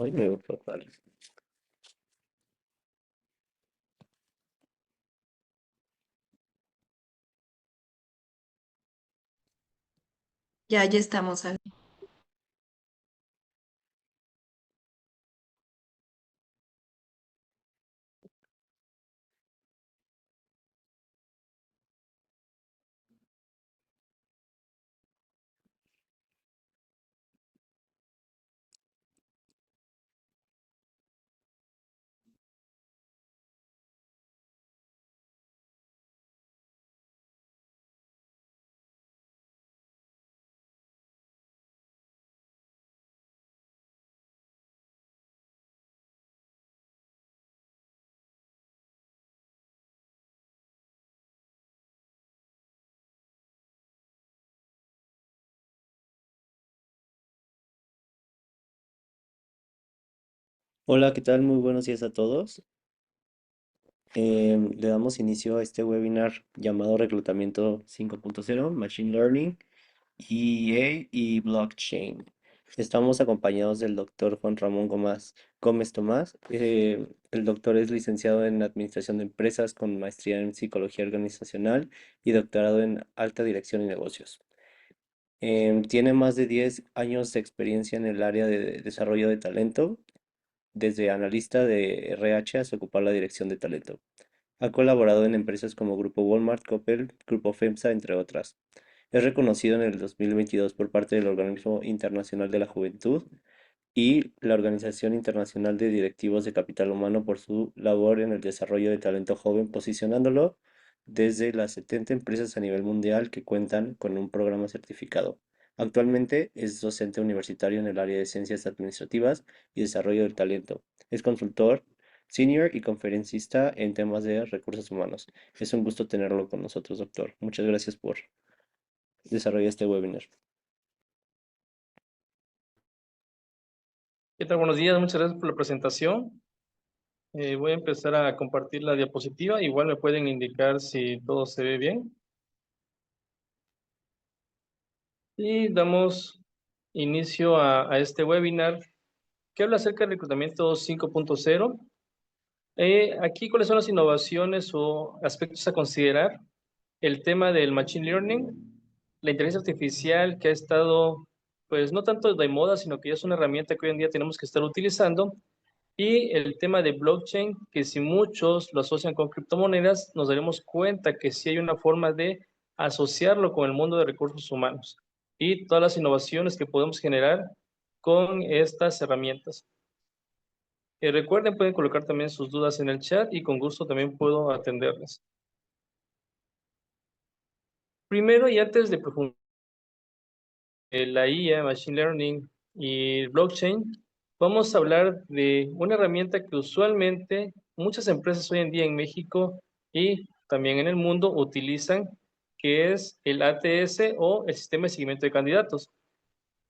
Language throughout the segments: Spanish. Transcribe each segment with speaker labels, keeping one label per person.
Speaker 1: Ay, me veo fatal.
Speaker 2: Ya estamos al.
Speaker 1: Hola, ¿qué tal? Muy buenos días a todos. Le damos inicio a este webinar llamado Reclutamiento 5.0, Machine Learning, EA y Blockchain. Estamos acompañados del doctor Juan Ramón Gómez Tomás. El doctor es licenciado en Administración de Empresas con maestría en Psicología Organizacional y doctorado en Alta Dirección y Negocios. Tiene más de 10 años de experiencia en el área de desarrollo de talento desde analista de RH hasta ocupar la dirección de talento. Ha colaborado en empresas como Grupo Walmart, Coppel, Grupo FEMSA, entre otras. Es reconocido en el 2022 por parte del Organismo Internacional de la Juventud y la Organización Internacional de Directivos de Capital Humano por su labor en el desarrollo de talento joven, posicionándolo desde las 70 empresas a nivel mundial que cuentan con un programa certificado. Actualmente es docente universitario en el área de ciencias administrativas y desarrollo del talento. Es consultor senior y conferencista en temas de recursos humanos. Es un gusto tenerlo con nosotros, doctor. Muchas gracias por desarrollar este webinar.
Speaker 3: ¿Qué tal? Buenos días, muchas gracias por la presentación. Voy a empezar a compartir la diapositiva. Igual me pueden indicar si todo se ve bien. Y damos inicio a este webinar que habla acerca del reclutamiento 5.0. Aquí, ¿cuáles son las innovaciones o aspectos a considerar? El tema del Machine Learning, la inteligencia artificial que ha estado, pues no tanto de moda, sino que ya es una herramienta que hoy en día tenemos que estar utilizando. Y el tema de blockchain, que si muchos lo asocian con criptomonedas, nos daremos cuenta que sí hay una forma de asociarlo con el mundo de recursos humanos y todas las innovaciones que podemos generar con estas herramientas. Recuerden, pueden colocar también sus dudas en el chat y con gusto también puedo atenderlas. Primero y antes de profundizar en la IA, Machine Learning y blockchain, vamos a hablar de una herramienta que usualmente muchas empresas hoy en día en México y también en el mundo utilizan, que es el ATS o el Sistema de Seguimiento de Candidatos.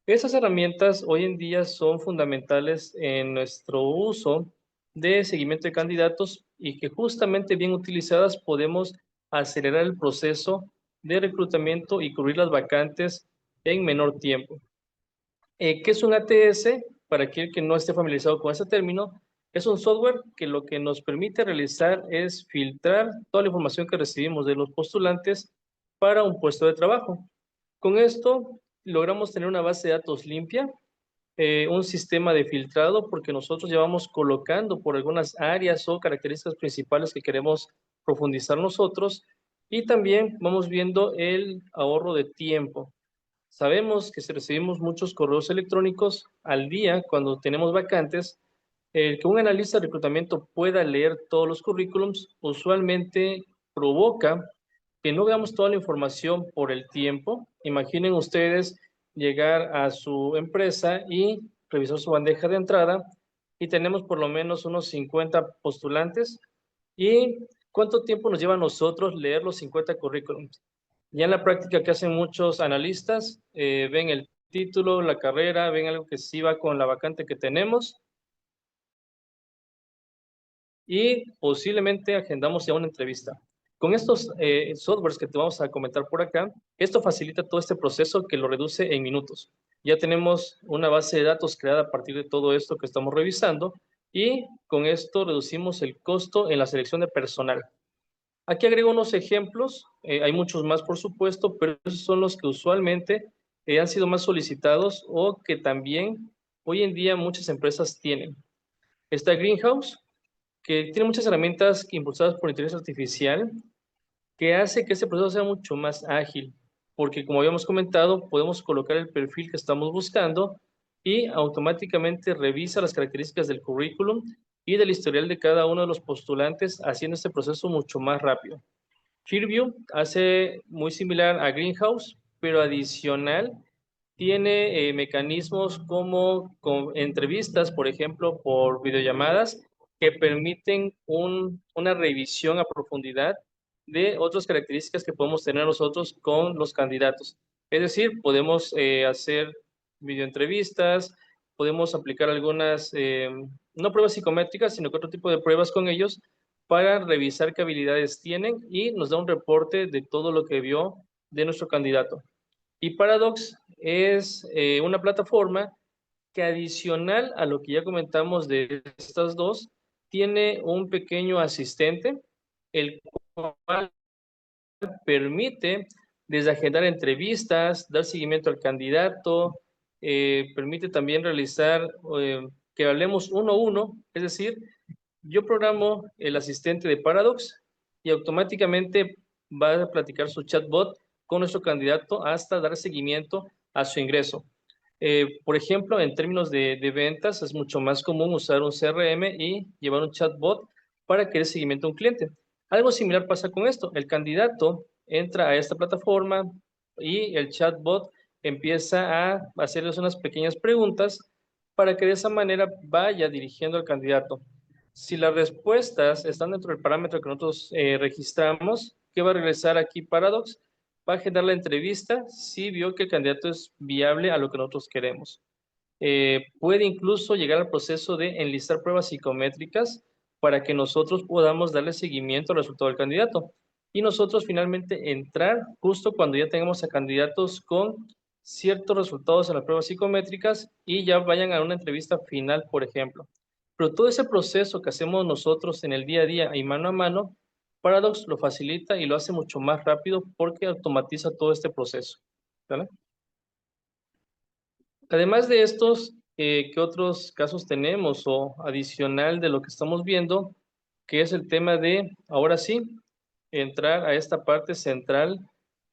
Speaker 3: Esas herramientas hoy en día son fundamentales en nuestro uso de seguimiento de candidatos y que justamente bien utilizadas podemos acelerar el proceso de reclutamiento y cubrir las vacantes en menor tiempo. ¿Qué es un ATS? Para aquel que no esté familiarizado con ese término, es un software que lo que nos permite realizar es filtrar toda la información que recibimos de los postulantes para un puesto de trabajo. Con esto logramos tener una base de datos limpia, un sistema de filtrado, porque nosotros ya vamos colocando por algunas áreas o características principales que queremos profundizar nosotros, y también vamos viendo el ahorro de tiempo. Sabemos que si recibimos muchos correos electrónicos al día cuando tenemos vacantes, el que un analista de reclutamiento pueda leer todos los currículums usualmente provoca que no veamos toda la información por el tiempo. Imaginen ustedes llegar a su empresa y revisar su bandeja de entrada y tenemos por lo menos unos 50 postulantes. ¿Y cuánto tiempo nos lleva a nosotros leer los 50 currículums? Ya en la práctica que hacen muchos analistas, ven el título, la carrera, ven algo que sí va con la vacante que tenemos y posiblemente agendamos ya una entrevista. Con estos softwares que te vamos a comentar por acá, esto facilita todo este proceso que lo reduce en minutos. Ya tenemos una base de datos creada a partir de todo esto que estamos revisando y con esto reducimos el costo en la selección de personal. Aquí agrego unos ejemplos, hay muchos más por supuesto, pero esos son los que usualmente han sido más solicitados o que también hoy en día muchas empresas tienen. Está Greenhouse, que tiene muchas herramientas impulsadas por inteligencia artificial que hace que este proceso sea mucho más ágil, porque como habíamos comentado, podemos colocar el perfil que estamos buscando y automáticamente revisa las características del currículum y del historial de cada uno de los postulantes, haciendo este proceso mucho más rápido. Clearview hace muy similar a Greenhouse, pero adicional tiene mecanismos como con entrevistas, por ejemplo, por videollamadas, que permiten una revisión a profundidad de otras características que podemos tener nosotros con los candidatos. Es decir, podemos hacer videoentrevistas, podemos aplicar algunas, no pruebas psicométricas, sino que otro tipo de pruebas con ellos para revisar qué habilidades tienen y nos da un reporte de todo lo que vio de nuestro candidato. Y Paradox es una plataforma que adicional a lo que ya comentamos de estas dos, tiene un pequeño asistente, el cual permite desde agendar entrevistas, dar seguimiento al candidato, permite también realizar que hablemos uno a uno, es decir, yo programo el asistente de Paradox y automáticamente va a platicar su chatbot con nuestro candidato hasta dar seguimiento a su ingreso. Por ejemplo, en términos de ventas, es mucho más común usar un CRM y llevar un chatbot para que dé seguimiento a un cliente. Algo similar pasa con esto. El candidato entra a esta plataforma y el chatbot empieza a hacerles unas pequeñas preguntas para que de esa manera vaya dirigiendo al candidato. Si las respuestas están dentro del parámetro que nosotros registramos, ¿qué va a regresar aquí Paradox? Va a agendar la entrevista si vio que el candidato es viable a lo que nosotros queremos. Puede incluso llegar al proceso de enlistar pruebas psicométricas para que nosotros podamos darle seguimiento al resultado del candidato. Y nosotros finalmente entrar justo cuando ya tengamos a candidatos con ciertos resultados en las pruebas psicométricas y ya vayan a una entrevista final, por ejemplo. Pero todo ese proceso que hacemos nosotros en el día a día y mano a mano, Paradox lo facilita y lo hace mucho más rápido porque automatiza todo este proceso. ¿Vale? Además de estos, ¿qué otros casos tenemos o adicional de lo que estamos viendo? Que es el tema de, ahora sí, entrar a esta parte central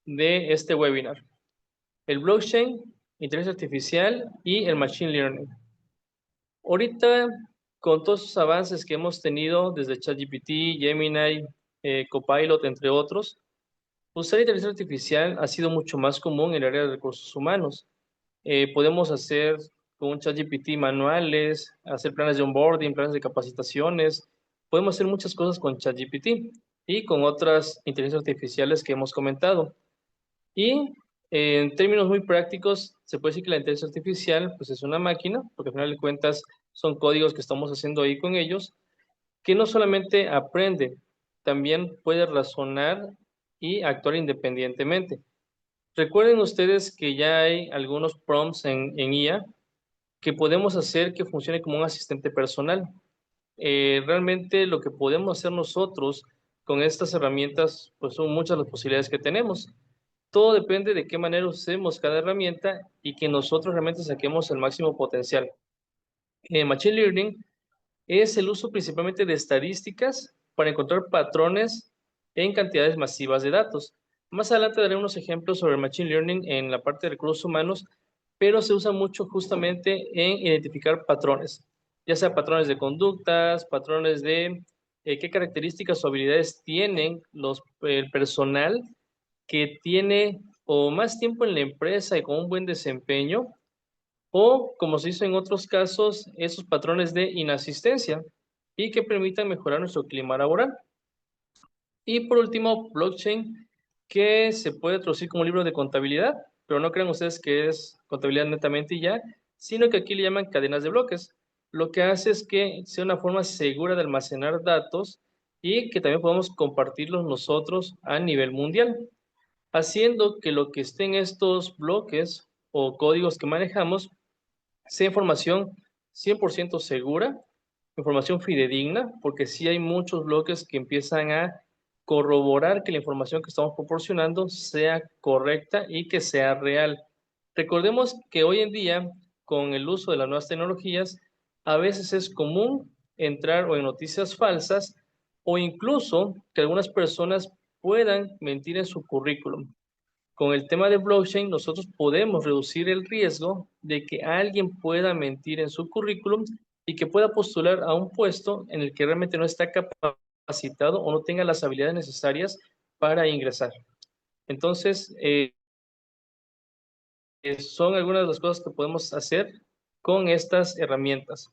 Speaker 3: de este webinar. El blockchain, inteligencia artificial y el machine learning. Ahorita, con todos esos avances que hemos tenido desde ChatGPT, Gemini, Copilot, entre otros, usar inteligencia artificial ha sido mucho más común en el área de recursos humanos. Podemos hacer con un ChatGPT manuales, hacer planes de onboarding, planes de capacitaciones. Podemos hacer muchas cosas con ChatGPT y con otras inteligencias artificiales que hemos comentado. Y en términos muy prácticos, se puede decir que la inteligencia artificial pues es una máquina, porque al final de cuentas son códigos que estamos haciendo ahí con ellos, que no solamente aprende, también puede razonar y actuar independientemente. Recuerden ustedes que ya hay algunos prompts en IA que podemos hacer que funcione como un asistente personal. Realmente lo que podemos hacer nosotros con estas herramientas, pues son muchas las posibilidades que tenemos. Todo depende de qué manera usemos cada herramienta y que nosotros realmente saquemos el máximo potencial. Machine Learning es el uso principalmente de estadísticas para encontrar patrones en cantidades masivas de datos. Más adelante daré unos ejemplos sobre Machine Learning en la parte de recursos humanos, pero se usa mucho justamente en identificar patrones, ya sea patrones de conductas, patrones de qué características o habilidades tienen el personal que tiene o más tiempo en la empresa y con un buen desempeño, o, como se hizo en otros casos, esos patrones de inasistencia y que permitan mejorar nuestro clima laboral. Y por último, blockchain, que se puede traducir como libro de contabilidad, pero no crean ustedes que es contabilidad netamente y ya, sino que aquí le llaman cadenas de bloques. Lo que hace es que sea una forma segura de almacenar datos y que también podamos compartirlos nosotros a nivel mundial, haciendo que lo que esté en estos bloques o códigos que manejamos sea información 100% segura, información fidedigna, porque sí hay muchos bloques que empiezan a corroborar que la información que estamos proporcionando sea correcta y que sea real. Recordemos que hoy en día, con el uso de las nuevas tecnologías, a veces es común entrar o en noticias falsas o incluso que algunas personas puedan mentir en su currículum. Con el tema de blockchain, nosotros podemos reducir el riesgo de que alguien pueda mentir en su currículum y que pueda postular a un puesto en el que realmente no está capacitado o no tenga las habilidades necesarias para ingresar. Entonces, son algunas de las cosas que podemos hacer con estas herramientas.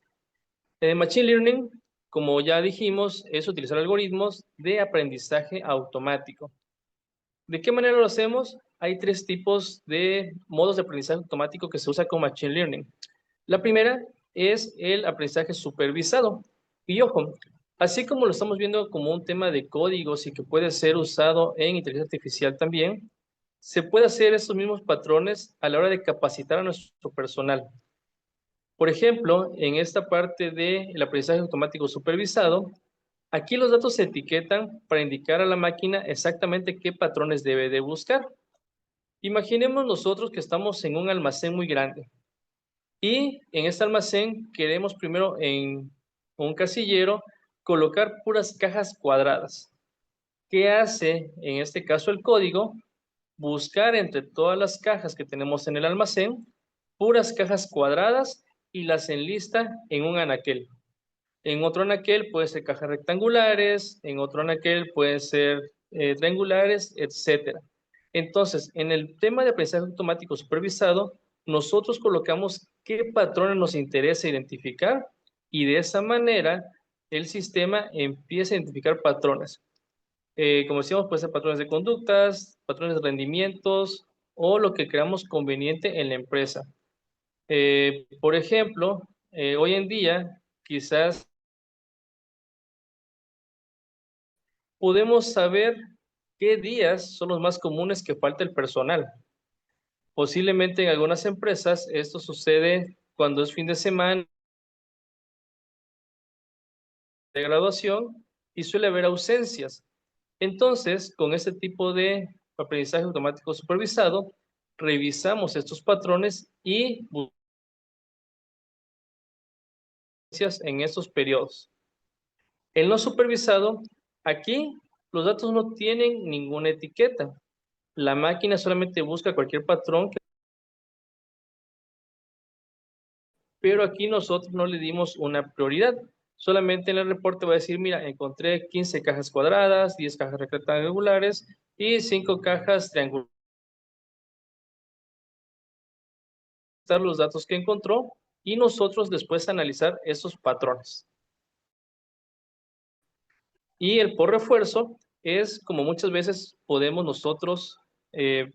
Speaker 3: Machine Learning, como ya dijimos, es utilizar algoritmos de aprendizaje automático. ¿De qué manera lo hacemos? Hay tres tipos de modos de aprendizaje automático que se usa con Machine Learning. La primera es el aprendizaje supervisado. Y ojo, así como lo estamos viendo como un tema de códigos y que puede ser usado en inteligencia artificial también, se puede hacer estos mismos patrones a la hora de capacitar a nuestro personal. Por ejemplo, en esta parte del aprendizaje automático supervisado, aquí los datos se etiquetan para indicar a la máquina exactamente qué patrones debe de buscar. Imaginemos nosotros que estamos en un almacén muy grande y en este almacén queremos primero en un casillero colocar puras cajas cuadradas. ¿Qué hace en este caso el código? Buscar entre todas las cajas que tenemos en el almacén puras cajas cuadradas y las enlista en un anaquel. En otro anaquel puede ser cajas rectangulares, en otro anaquel pueden ser triangulares, etcétera. Entonces, en el tema de aprendizaje automático supervisado, nosotros colocamos qué patrones nos interesa identificar y de esa manera el sistema empieza a identificar patrones. Como decíamos, puede ser patrones de conductas, patrones de rendimientos o lo que creamos conveniente en la empresa. Por ejemplo, hoy en día quizás podemos saber qué días son los más comunes que falta el personal. Posiblemente en algunas empresas esto sucede cuando es fin de semana de graduación y suele haber ausencias. Entonces, con este tipo de aprendizaje automático supervisado, revisamos estos patrones y buscamos en estos periodos. El no supervisado, aquí los datos no tienen ninguna etiqueta. La máquina solamente busca cualquier patrón, pero aquí nosotros no le dimos una prioridad. Solamente en el reporte va a decir, mira, encontré 15 cajas cuadradas, 10 cajas rectangulares y 5 cajas triangulares. Los datos que encontró y nosotros después analizar esos patrones. Y el por refuerzo es como muchas veces podemos nosotros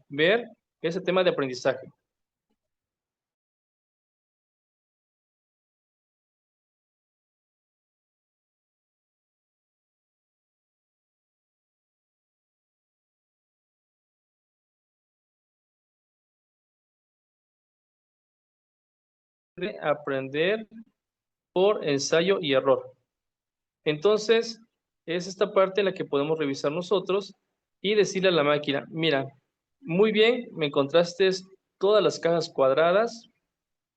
Speaker 3: ver ese tema de aprendizaje. De aprender por ensayo y error. Entonces, es esta parte en la que podemos revisar nosotros y decirle a la máquina, mira, muy bien, me encontraste todas las cajas cuadradas,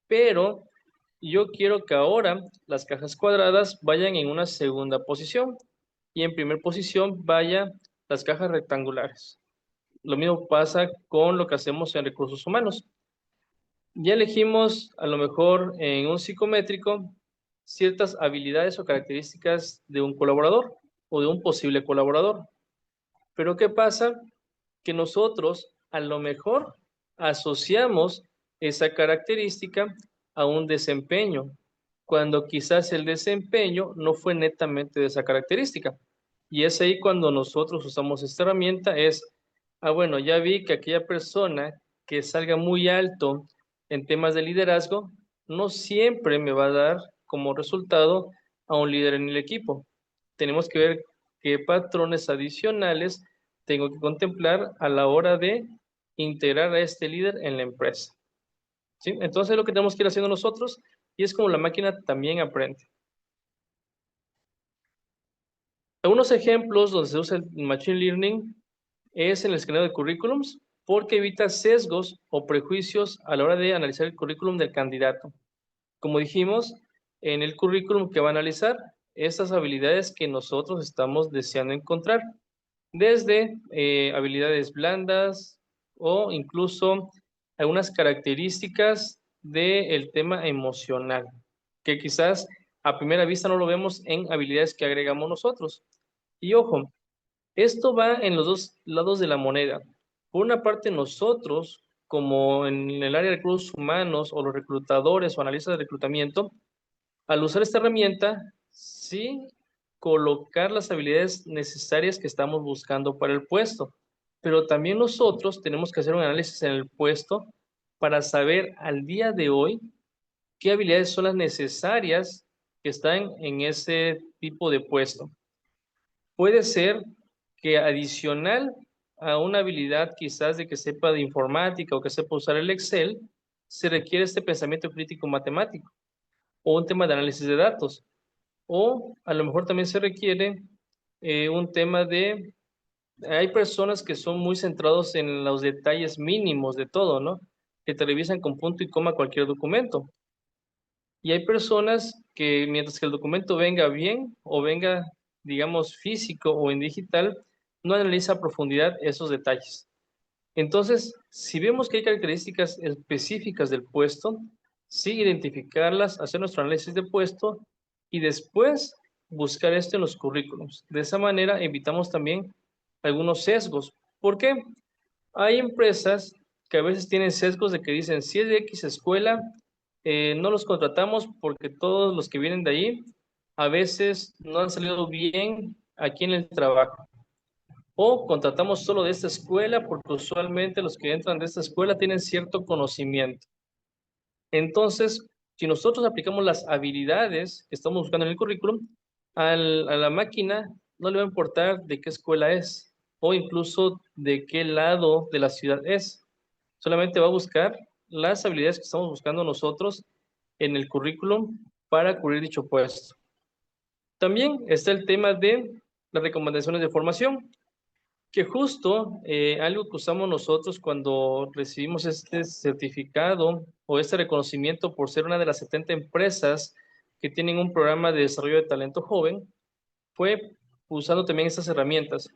Speaker 3: pero yo quiero que ahora las cajas cuadradas vayan en una segunda posición y en primera posición vaya las cajas rectangulares. Lo mismo pasa con lo que hacemos en recursos humanos. Ya elegimos a lo mejor en un psicométrico ciertas habilidades o características de un colaborador o de un posible colaborador. Pero ¿qué pasa? Que nosotros a lo mejor asociamos esa característica a un desempeño, cuando quizás el desempeño no fue netamente de esa característica. Y es ahí cuando nosotros usamos esta herramienta, es, bueno, ya vi que aquella persona que salga muy alto en temas de liderazgo, no siempre me va a dar como resultado a un líder en el equipo. Tenemos que ver qué patrones adicionales tengo que contemplar a la hora de integrar a este líder en la empresa. ¿Sí? Entonces, lo que tenemos que ir haciendo nosotros, y es como la máquina también aprende. Algunos ejemplos donde se usa el Machine Learning es en el escaneo de currículums, porque evita sesgos o prejuicios a la hora de analizar el currículum del candidato. Como dijimos, en el currículum que va a analizar, esas habilidades que nosotros estamos deseando encontrar, desde habilidades blandas o incluso algunas características del tema emocional, que quizás a primera vista no lo vemos en habilidades que agregamos nosotros. Y ojo, esto va en los dos lados de la moneda. Por una parte, nosotros, como en el área de recursos humanos o los reclutadores o analistas de reclutamiento, al usar esta herramienta, sí colocar las habilidades necesarias que estamos buscando para el puesto, pero también nosotros tenemos que hacer un análisis en el puesto para saber al día de hoy qué habilidades son las necesarias que están en ese tipo de puesto. Puede ser que adicional a una habilidad quizás de que sepa de informática o que sepa usar el Excel, se requiere este pensamiento crítico matemático o un tema de análisis de datos. O a lo mejor también se requiere un tema de... Hay personas que son muy centrados en los detalles mínimos de todo, ¿no? Que te revisan con punto y coma cualquier documento. Y hay personas que mientras que el documento venga bien o venga, digamos, físico o en digital, no analiza a profundidad esos detalles. Entonces, si vemos que hay características específicas del puesto, sí identificarlas, hacer nuestro análisis de puesto y después buscar esto en los currículums. De esa manera evitamos también algunos sesgos. ¿Por qué? Hay empresas que a veces tienen sesgos de que dicen, si es de X escuela, no los contratamos porque todos los que vienen de ahí a veces no han salido bien aquí en el trabajo. O contratamos solo de esta escuela porque usualmente los que entran de esta escuela tienen cierto conocimiento. Entonces, si nosotros aplicamos las habilidades que estamos buscando en el currículum, a la máquina no le va a importar de qué escuela es o incluso de qué lado de la ciudad es. Solamente va a buscar las habilidades que estamos buscando nosotros en el currículum para cubrir dicho puesto. También está el tema de las recomendaciones de formación, que justo algo que usamos nosotros cuando recibimos este certificado o este reconocimiento por ser una de las 70 empresas que tienen un programa de desarrollo de talento joven, fue usando también estas herramientas.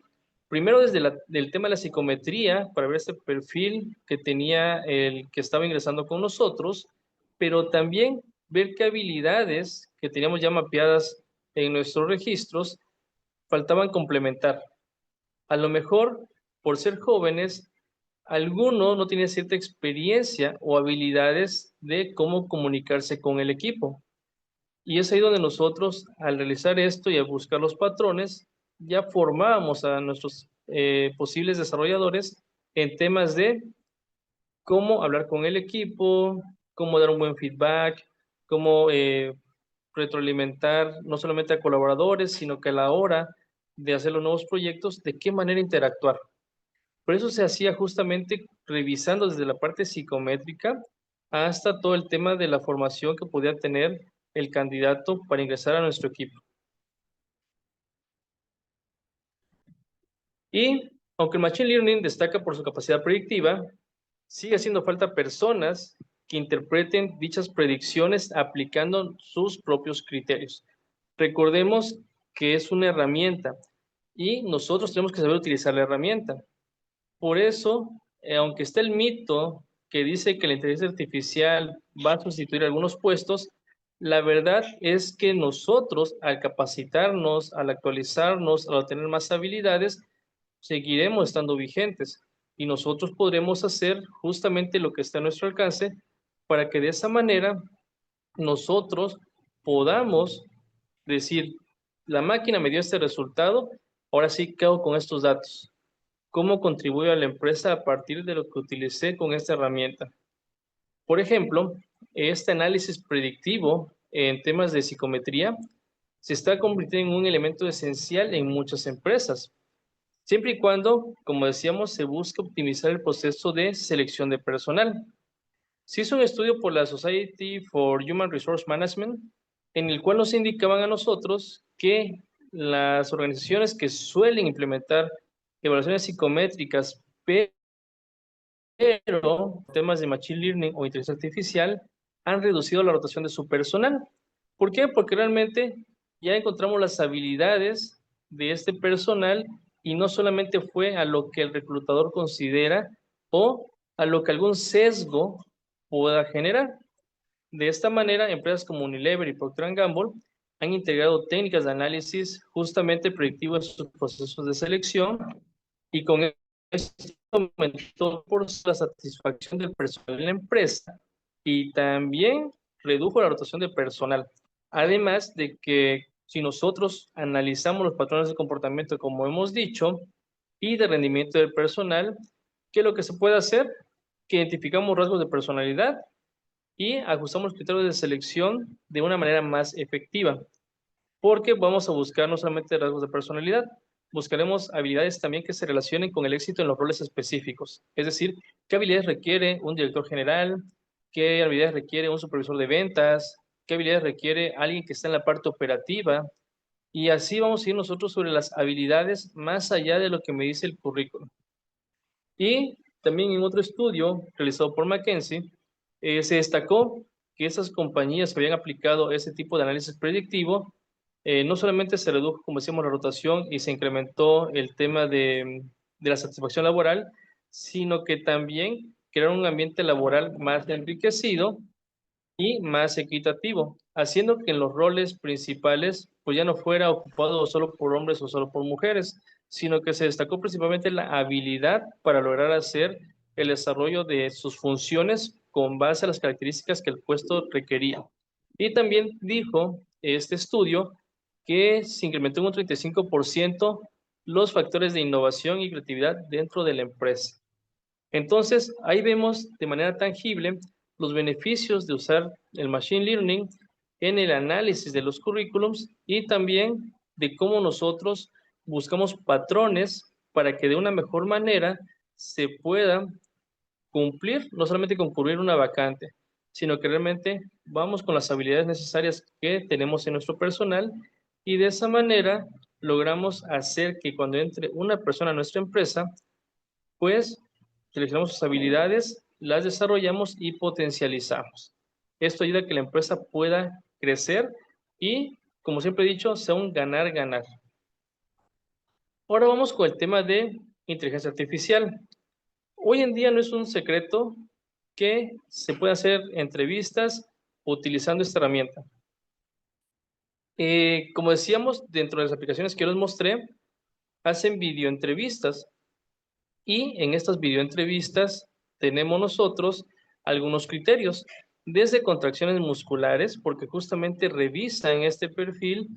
Speaker 3: Primero desde el tema de la psicometría, para ver este perfil que tenía el que estaba ingresando con nosotros, pero también ver qué habilidades que teníamos ya mapeadas en nuestros registros faltaban complementar. A lo mejor, por ser jóvenes, alguno no tiene cierta experiencia o habilidades de cómo comunicarse con el equipo. Y es ahí donde nosotros, al realizar esto y al buscar los patrones, ya formábamos a nuestros posibles desarrolladores en temas de cómo hablar con el equipo, cómo dar un buen feedback, cómo retroalimentar no solamente a colaboradores, sino que a la hora de hacer los nuevos proyectos, de qué manera interactuar. Por eso se hacía justamente revisando desde la parte psicométrica hasta todo el tema de la formación que podía tener el candidato para ingresar a nuestro equipo. Y aunque el Machine Learning destaca por su capacidad predictiva, sigue haciendo falta personas que interpreten dichas predicciones aplicando sus propios criterios. Recordemos que es una herramienta y nosotros tenemos que saber utilizar la herramienta. Por eso, aunque está el mito que dice que la inteligencia artificial va a sustituir algunos puestos, la verdad es que nosotros, al capacitarnos, al actualizarnos, al obtener más habilidades, seguiremos estando vigentes y nosotros podremos hacer justamente lo que está a nuestro alcance para que de esa manera nosotros podamos decir, la máquina me dio este resultado, ahora sí, ¿qué hago con estos datos? ¿Cómo contribuyo a la empresa a partir de lo que utilicé con esta herramienta? Por ejemplo, este análisis predictivo en temas de psicometría se está convirtiendo en un elemento esencial en muchas empresas, siempre y cuando, como decíamos, se busca optimizar el proceso de selección de personal. Se hizo un estudio por la Society for Human Resource Management, en el cual nos indicaban a nosotros que las organizaciones que suelen implementar evaluaciones psicométricas, pero temas de machine learning o inteligencia artificial han reducido la rotación de su personal. ¿Por qué? Porque realmente ya encontramos las habilidades de este personal y no solamente fue a lo que el reclutador considera o a lo que algún sesgo pueda generar. De esta manera, empresas como Unilever y Procter Gamble han integrado técnicas de análisis justamente predictivo en sus procesos de selección y con esto aumentó por la satisfacción del personal en la empresa y también redujo la rotación de personal. Además de que si nosotros analizamos los patrones de comportamiento, como hemos dicho, y de rendimiento del personal, ¿qué es lo que se puede hacer? Que identificamos rasgos de personalidad y ajustamos criterios de selección de una manera más efectiva, porque vamos a buscar no solamente rasgos de personalidad, buscaremos habilidades también que se relacionen con el éxito en los roles específicos, es decir, qué habilidades requiere un director general, qué habilidades requiere un supervisor de ventas, qué habilidades requiere alguien que está en la parte operativa, y así vamos a ir nosotros sobre las habilidades más allá de lo que me dice el currículum. Y también en otro estudio realizado por McKinsey, se destacó que esas compañías que habían aplicado ese tipo de análisis predictivo, no solamente se redujo, como decíamos, la rotación y se incrementó el tema de la satisfacción laboral, sino que también crearon un ambiente laboral más enriquecido y más equitativo, haciendo que en los roles principales pues ya no fuera ocupado solo por hombres o solo por mujeres, sino que se destacó principalmente la habilidad para lograr hacer el desarrollo de sus funciones con base a las características que el puesto requería. Y también dijo este estudio que se incrementó en un 35% los factores de innovación y creatividad dentro de la empresa. Entonces, ahí vemos de manera tangible los beneficios de usar el Machine Learning en el análisis de los currículums y también de cómo nosotros buscamos patrones para que de una mejor manera se pueda cumplir, no solamente con cubrir una vacante, sino que realmente vamos con las habilidades necesarias que tenemos en nuestro personal y de esa manera logramos hacer que cuando entre una persona a nuestra empresa, pues seleccionamos sus habilidades, las desarrollamos y potencializamos. Esto ayuda a que la empresa pueda crecer y, como siempre he dicho, sea un ganar-ganar. Ahora vamos con el tema de inteligencia artificial. Hoy en día no es un secreto que se puede hacer entrevistas utilizando esta herramienta. Como decíamos, dentro de las aplicaciones que les mostré, hacen videoentrevistas. Y en estas videoentrevistas tenemos nosotros algunos criterios, desde contracciones musculares, porque justamente revisan este perfil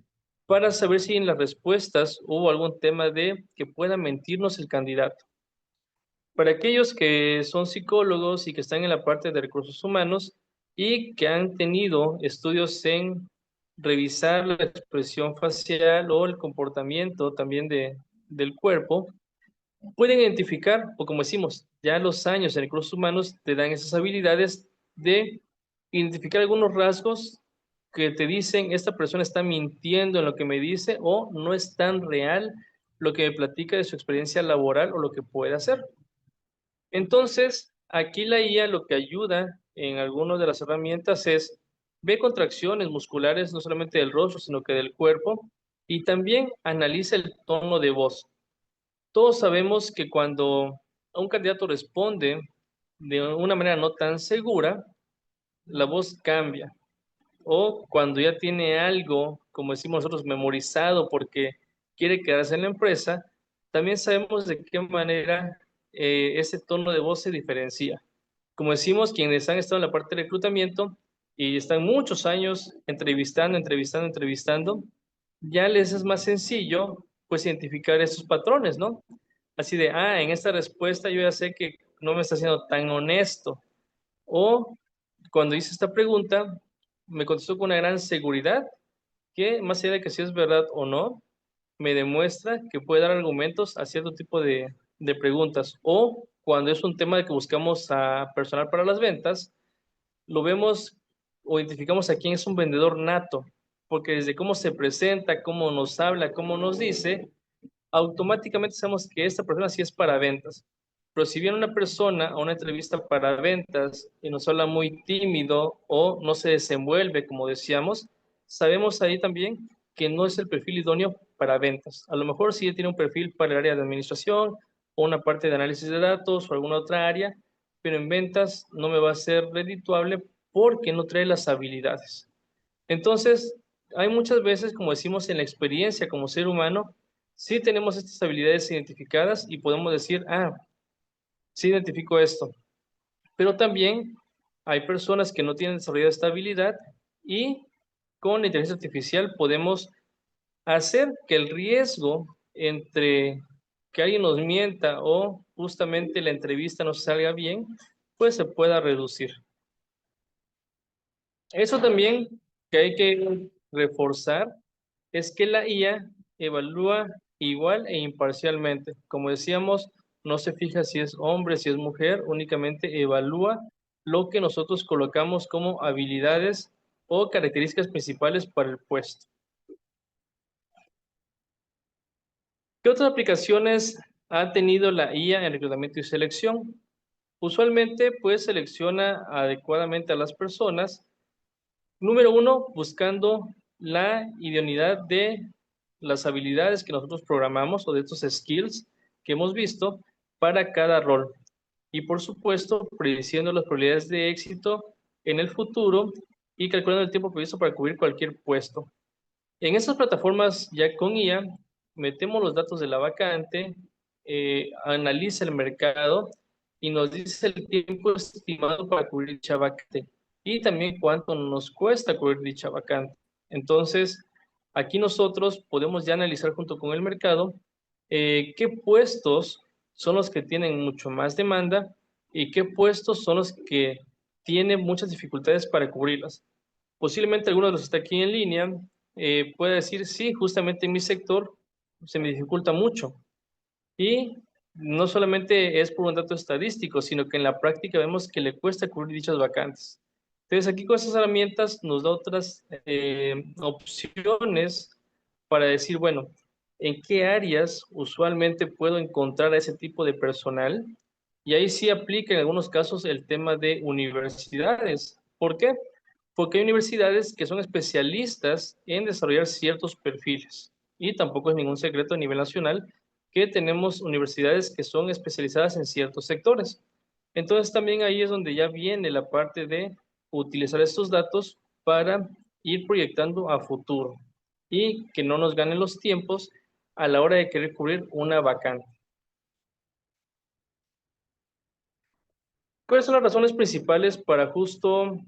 Speaker 3: para saber si en las respuestas hubo algún tema de que pueda mentirnos el candidato. Para aquellos que son psicólogos y que están en la parte de recursos humanos y que han tenido estudios en revisar la expresión facial o el comportamiento también del cuerpo, pueden identificar, o como decimos, ya los años en recursos humanos te dan esas habilidades de identificar algunos rasgos que te dicen, esta persona está mintiendo en lo que me dice o no es tan real lo que me platica de su experiencia laboral o lo que puede hacer. Entonces, aquí la IA lo que ayuda en algunas de las herramientas es ve contracciones musculares, no solamente del rostro, sino que del cuerpo, y también analiza el tono de voz. Todos sabemos que cuando un candidato responde de una manera no tan segura, la voz cambia. O cuando ya tiene algo, como decimos nosotros, memorizado porque quiere quedarse en la empresa, también sabemos de qué manera ese tono de voz se diferencia. Como decimos, quienes han estado en la parte de reclutamiento y están muchos años entrevistando, ya les es más sencillo pues identificar esos patrones, ¿no? Así de, en esta respuesta yo ya sé que no me está siendo tan honesto. O cuando hice esta pregunta, me contestó con una gran seguridad que más allá de que si es verdad o no, me demuestra que puede dar argumentos a cierto tipo de preguntas. O cuando es un tema de que buscamos a personal para las ventas, lo vemos o identificamos a quién es un vendedor nato, porque desde cómo se presenta, cómo nos habla, cómo nos dice, automáticamente sabemos que esta persona sí es para ventas. Pero si viene una persona a una entrevista para ventas y nos habla muy tímido o no se desenvuelve, como decíamos, sabemos ahí también que no es el perfil idóneo para ventas. A lo mejor sí tiene un perfil para el área de administración o una parte de análisis de datos o alguna otra área, pero en ventas no me va a ser redituable porque no trae las habilidades. Entonces, hay muchas veces, como decimos, en la experiencia como ser humano, sí tenemos estas habilidades identificadas y podemos decir, ah, sí identifico esto. Pero también hay personas que no tienen desarrollada esta habilidad y con la inteligencia artificial podemos hacer que el riesgo entre que alguien nos mienta o justamente la entrevista no salga bien, pues se pueda reducir. Eso también que hay que reforzar es que la IA evalúa igual e imparcialmente. Como decíamos, no se fija si es hombre, si es mujer, únicamente evalúa lo que nosotros colocamos como habilidades o características principales para el puesto. ¿Qué otras aplicaciones ha tenido la IA en reclutamiento y selección? Usualmente, pues selecciona adecuadamente a las personas. Número uno, buscando la idoneidad de las habilidades que nosotros programamos o de estos skills que hemos visto para cada rol. Y por supuesto, prediciendo las probabilidades de éxito en el futuro y calculando el tiempo previsto para cubrir cualquier puesto. En esas plataformas ya con IA, metemos los datos de la vacante, analiza el mercado y nos dice el tiempo estimado para cubrir dicha vacante y también cuánto nos cuesta cubrir dicha vacante. Entonces, aquí nosotros podemos ya analizar junto con el mercado qué puestos son los que tienen mucho más demanda y qué puestos son los que tienen muchas dificultades para cubrirlas. Posiblemente alguno de los que está aquí en línea pueda decir, sí, justamente en mi sector se me dificulta mucho. Y no solamente es por un dato estadístico, sino que en la práctica vemos que le cuesta cubrir dichas vacantes. Entonces, aquí con esas herramientas nos da otras opciones para decir, bueno, ¿en qué áreas usualmente puedo encontrar a ese tipo de personal? Y ahí sí aplica en algunos casos el tema de universidades. ¿Por qué? Porque hay universidades que son especialistas en desarrollar ciertos perfiles. Y tampoco es ningún secreto a nivel nacional que tenemos universidades que son especializadas en ciertos sectores. Entonces también ahí es donde ya viene la parte de utilizar estos datos para ir proyectando a futuro y que no nos ganen los tiempos a la hora de querer cubrir una vacante. ¿Cuáles son las razones principales para justo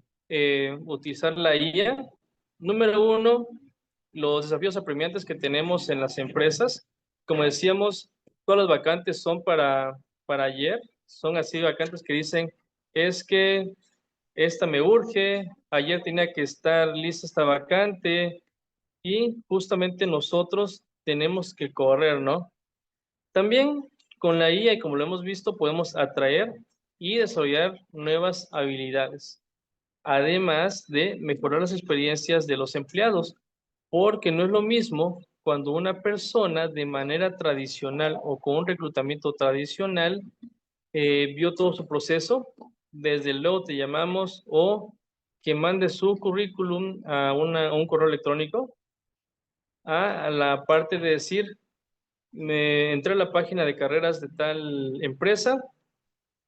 Speaker 3: utilizar la IA? Número uno, los desafíos apremiantes que tenemos en las empresas. Como decíamos, todas las vacantes son para ayer, son así vacantes que dicen, es que esta me urge, ayer tenía que estar lista esta vacante y justamente nosotros tenemos que correr, ¿no? También con la IA, y como lo hemos visto, podemos atraer y desarrollar nuevas habilidades, además de mejorar las experiencias de los empleados, porque no es lo mismo cuando una persona de manera tradicional o con un reclutamiento tradicional vio todo su proceso, desde luego te llamamos o que mande su currículum a un correo electrónico, a la parte de decir, me entré a la página de carreras de tal empresa.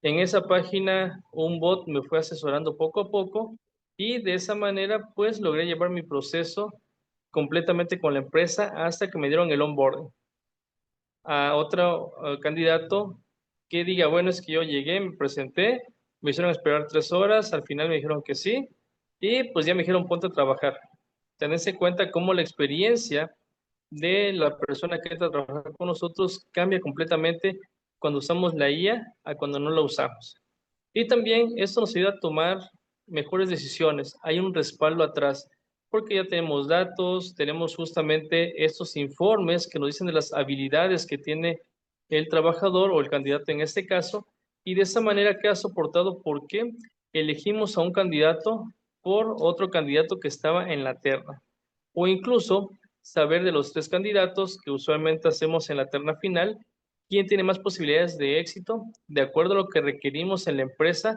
Speaker 3: En esa página un bot me fue asesorando poco a poco y de esa manera pues logré llevar mi proceso completamente con la empresa hasta que me dieron el onboarding. A otro candidato que diga, bueno, es que yo llegué, me presenté, me hicieron esperar 3 horas, al final me dijeron que sí y pues ya me dijeron ponte a trabajar. Tenedse en cuenta cómo la experiencia de la persona que entra a trabajar con nosotros cambia completamente cuando usamos la IA a cuando no la usamos. Y también esto nos ayuda a tomar mejores decisiones. Hay un respaldo atrás. porque ya tenemos datos, tenemos justamente estos informes que nos dicen de las habilidades que tiene el trabajador o el candidato en este caso, y de esa manera queda soportado porque elegimos a un candidato por otro candidato que estaba en la terna. O incluso saber de los tres candidatos que usualmente hacemos en la terna final, quién tiene más posibilidades de éxito de acuerdo a lo que requerimos en la empresa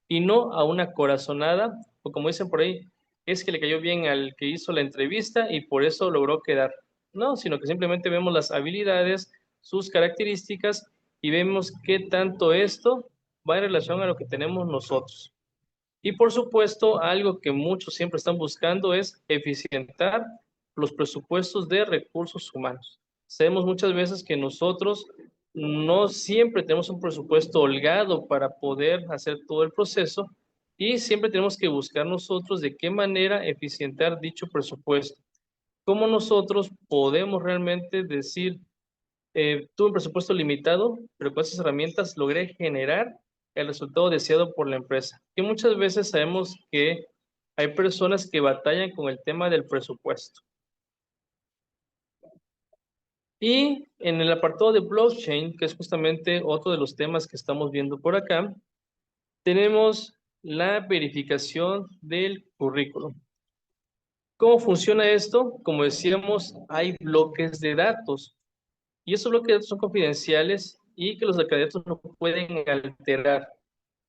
Speaker 3: y no a una corazonada, o como dicen por ahí, es que le cayó bien al que hizo la entrevista y por eso logró quedar. No, sino que simplemente vemos las habilidades, sus características y vemos qué tanto esto va en relación a lo que tenemos nosotros. Y por supuesto, algo que muchos siempre están buscando es eficientar los presupuestos de recursos humanos. Sabemos muchas veces que nosotros no siempre tenemos un presupuesto holgado para poder hacer todo el proceso y siempre tenemos que buscar nosotros de qué manera eficientar dicho presupuesto. ¿Cómo nosotros podemos realmente decir, tuve un presupuesto limitado, pero con esas herramientas logré generar el resultado deseado por la empresa? Y muchas veces sabemos que hay personas que batallan con el tema del presupuesto. Y en el apartado de blockchain, que es justamente otro de los temas que estamos viendo por acá, tenemos la verificación del currículum. ¿Cómo funciona esto? Como decíamos, hay bloques de datos y esos bloques de datos son confidenciales y que los candidatos no pueden alterar.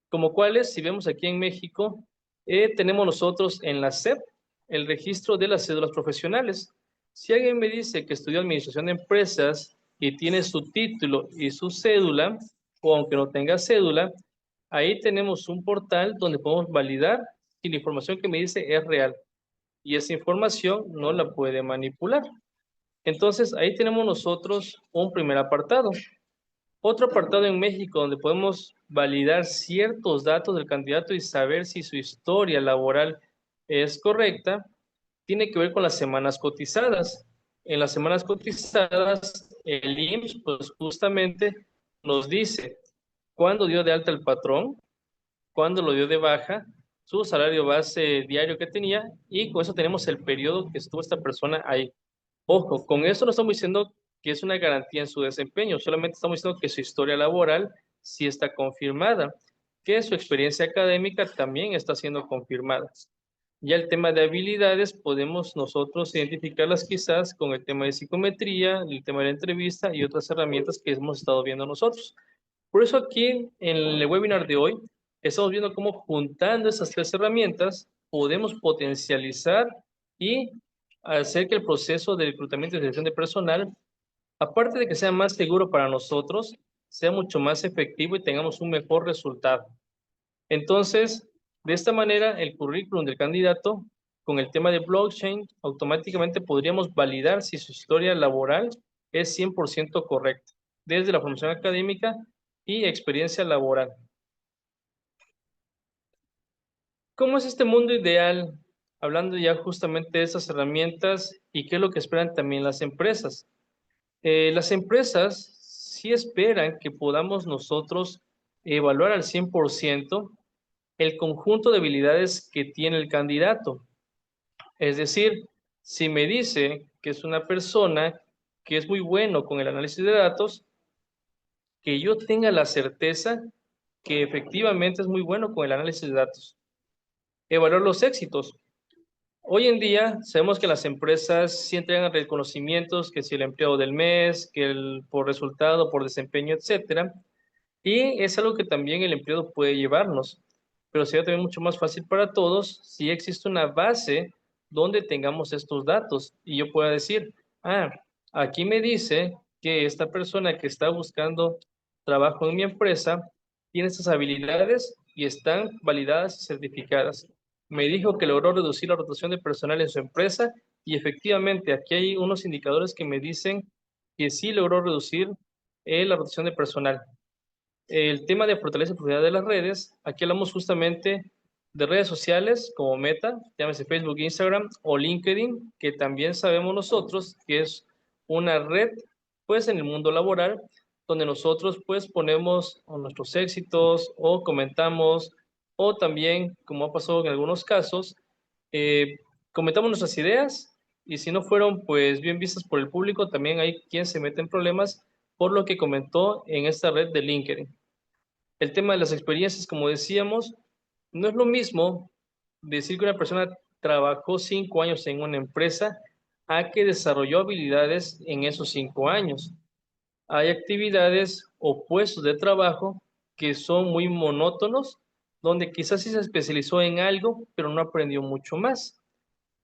Speaker 3: Como cuáles, si vemos aquí en México, tenemos nosotros en la SEP el registro de las cédulas profesionales. Si alguien me dice que estudió administración de empresas y tiene su título y su cédula, o aunque no tenga cédula, ahí tenemos un portal donde podemos validar si la información que me dice es real y esa información no la puede manipular. Entonces, ahí tenemos nosotros un primer apartado. Otro apartado en México donde podemos validar ciertos datos del candidato y saber si su historia laboral es correcta, tiene que ver con las semanas cotizadas. En las semanas cotizadas, el IMSS, pues justamente nos dice cuándo dio de alta el patrón, cuándo lo dio de baja, su salario base diario que tenía, y con eso tenemos el periodo que estuvo esta persona ahí. Ojo, con eso no estamos diciendo que es una garantía en su desempeño, solamente estamos diciendo que su historia laboral sí está confirmada, que su experiencia académica también está siendo confirmada. Ya el tema de habilidades podemos nosotros identificarlas quizás con el tema de psicometría, el tema de la entrevista y otras herramientas que hemos estado viendo nosotros. Por eso aquí en el webinar de hoy estamos viendo cómo juntando esas tres herramientas podemos potencializar y hacer que el proceso de reclutamiento y selección de personal, aparte de que sea más seguro para nosotros, sea mucho más efectivo y tengamos un mejor resultado. Entonces, de esta manera, el currículum del candidato con el tema de blockchain, automáticamente podríamos validar si su historia laboral es 100% correcta, desde la formación académica y experiencia laboral. ¿Cómo es este mundo ideal? Hablando ya justamente de esas herramientas y qué es lo que esperan también las empresas. Las empresas sí esperan que podamos nosotros evaluar al 100% el conjunto de habilidades que tiene el candidato. Es decir, si me dice que es una persona que es muy bueno con el análisis de datos, que yo tenga la certeza que efectivamente es muy bueno con el análisis de datos. Evaluar los éxitos. Hoy en día sabemos que las empresas sí entregan reconocimientos, que si el empleado del mes, que el por resultado, por desempeño, etcétera. Y es algo que también el empleado puede llevarnos, pero sería también mucho más fácil para todos si existe una base donde tengamos estos datos y yo pueda decir, ah, aquí me dice que esta persona que está buscando trabajo en mi empresa tiene estas habilidades y están validadas y certificadas. Me dijo que logró reducir la rotación de personal en su empresa y efectivamente aquí hay unos indicadores que me dicen que sí logró reducir la rotación de personal. El tema de fortaleza y profundidad de las redes, aquí hablamos justamente de redes sociales como Meta, llámese Facebook, Instagram o LinkedIn, que también sabemos nosotros que es una red, pues en el mundo laboral, donde nosotros pues ponemos nuestros éxitos o comentamos, o también, como ha pasado en algunos casos, Comentamos nuestras ideas y si no fueron pues bien vistas por el público, también hay quien se mete en problemas por lo que comentó en esta red de LinkedIn. El tema de las experiencias, como decíamos, no es lo mismo decir que una persona trabajó 5 años en una empresa a que desarrolló habilidades en esos 5 años. Hay actividades o puestos de trabajo que son muy monótonos, donde quizás sí se especializó en algo, pero no aprendió mucho más.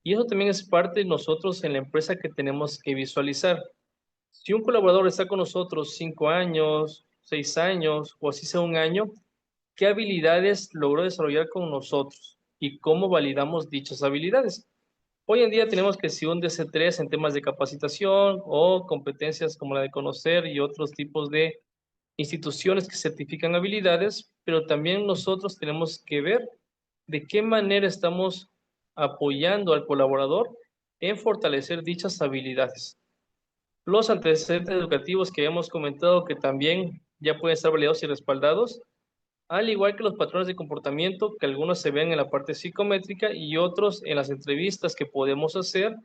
Speaker 3: Y eso también es parte de nosotros en la empresa que tenemos que visualizar. Si un colaborador está con nosotros 5 años, 6 años o así sea un año, ¿qué habilidades logró desarrollar con nosotros? ¿Y cómo validamos dichas habilidades? Hoy en día tenemos que si un DC3 en temas de capacitación o competencias como la de conocer y otros tipos de instituciones que certifican habilidades, pero también nosotros tenemos que ver de qué manera estamos apoyando al colaborador en fortalecer dichas habilidades. Los antecedentes educativos que hemos comentado que también ya pueden estar validados y respaldados, al igual que los patrones de comportamiento que algunos se ven en la parte psicométrica y otros en las entrevistas que podemos hacer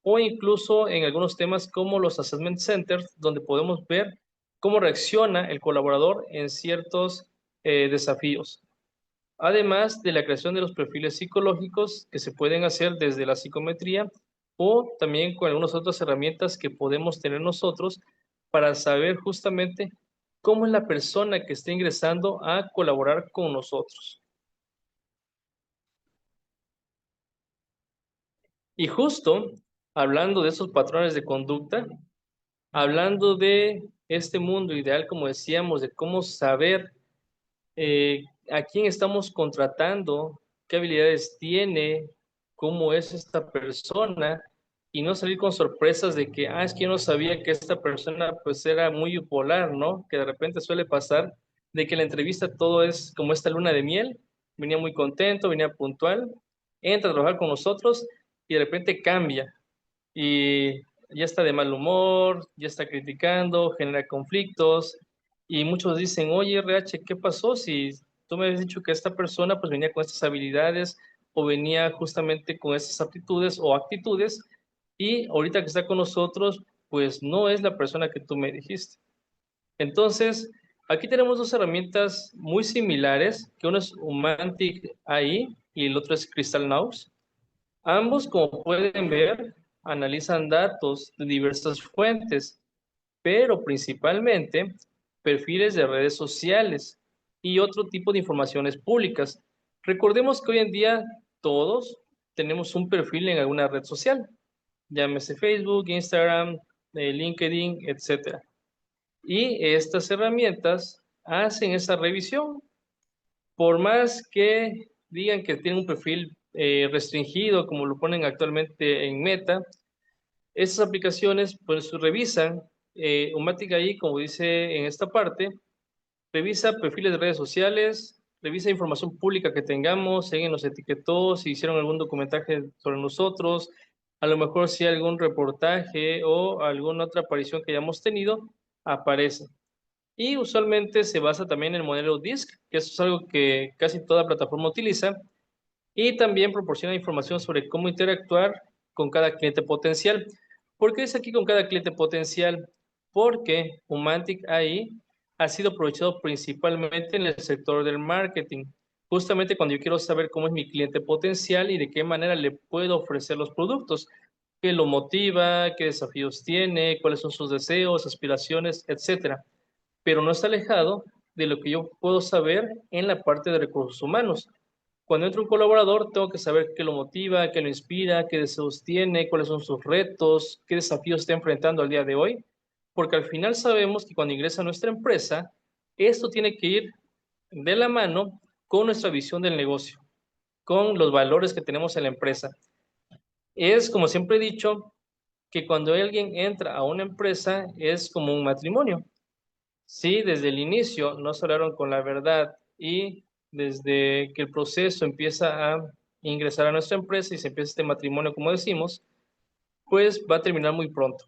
Speaker 3: o incluso en algunos temas como los assessment centers, donde podemos ver cómo reacciona el colaborador en ciertos desafíos. Además de la creación de los perfiles psicológicos que se pueden hacer desde la psicometría o también con algunas otras herramientas que podemos tener nosotros para saber justamente cómo es la persona que está ingresando a colaborar con nosotros. Y justo hablando de esos patrones de conducta, hablando de este mundo ideal, como decíamos, de cómo saber a quién estamos contratando, qué habilidades tiene, cómo es esta persona, y no salir con sorpresas de que, es que yo no sabía que esta persona pues era muy bipolar, ¿no? Que de repente suele pasar de que en la entrevista todo es como esta luna de miel, venía muy contento, venía puntual, entra a trabajar con nosotros y de repente cambia y ya está de mal humor, ya está criticando, genera conflictos y muchos dicen, oye RH, ¿qué pasó? Si tú me habías dicho que esta persona pues venía con estas habilidades o venía justamente con estas aptitudes o actitudes y ahorita que está con nosotros pues no es la persona que tú me dijiste. Entonces, aquí tenemos dos herramientas muy similares, que uno es Umantic AI y el otro es Crystal Knows. Ambos, como pueden ver, analizan datos de diversas fuentes, pero principalmente perfiles de redes sociales y otro tipo de informaciones públicas. Recordemos que hoy en día todos tenemos un perfil en alguna red social, llámese Facebook, Instagram, LinkedIn, etcétera. Y estas herramientas hacen esa revisión. Por más que digan que tienen un perfil restringido, como lo ponen actualmente en Meta, estas aplicaciones pues revisan, Umatic ahí, como dice en esta parte, revisa perfiles de redes sociales, revisa información pública que tengamos, si alguien nos etiquetó, si hicieron algún documentaje sobre nosotros, a lo mejor si hay algún reportaje o alguna otra aparición que hayamos tenido, aparece. Y usualmente se basa también en el modelo DISC, que eso es algo que casi toda plataforma utiliza, y también proporciona información sobre cómo interactuar con cada cliente potencial. ¿Por qué es aquí con cada cliente potencial? Porque Umantic AI ha sido aprovechado principalmente en el sector del marketing. Justamente cuando yo quiero saber cómo es mi cliente potencial y de qué manera le puedo ofrecer los productos, qué lo motiva, qué desafíos tiene, cuáles son sus deseos, aspiraciones, etcétera. Pero no está alejado de lo que yo puedo saber en la parte de recursos humanos. Cuando entra un colaborador, tengo que saber qué lo motiva, qué lo inspira, qué deseos tiene, cuáles son sus retos, qué desafíos está enfrentando al día de hoy, porque al final sabemos que cuando ingresa a nuestra empresa, esto tiene que ir de la mano con nuestra visión del negocio, con los valores que tenemos en la empresa. Es, como siempre he dicho, que cuando alguien entra a una empresa es como un matrimonio. Si desde el inicio no se hablaron con la verdad y desde que el proceso empieza a ingresar a nuestra empresa y se empieza este matrimonio, como decimos, pues va a terminar muy pronto.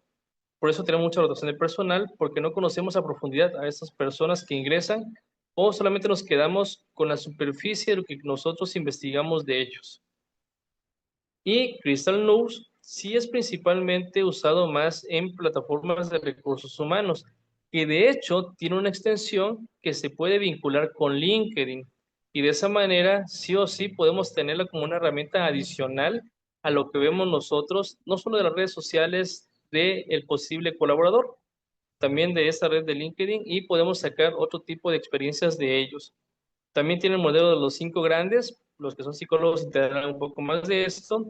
Speaker 3: Por eso tenemos mucha rotación de personal, porque no conocemos a profundidad a estas personas que ingresan o solamente nos quedamos con la superficie de lo que nosotros investigamos de ellos. Y Crystal Knows sí es principalmente usado más en plataformas de recursos humanos, que de hecho tiene una extensión que se puede vincular con LinkedIn. Y de esa manera, sí o sí, podemos tenerla como una herramienta adicional a lo que vemos nosotros, no solo de las redes sociales del posible colaborador, también de esta red de LinkedIn, y podemos sacar otro tipo de experiencias de ellos. También tiene el modelo de los 5 grandes, los que son psicólogos entenderán un poco más de esto.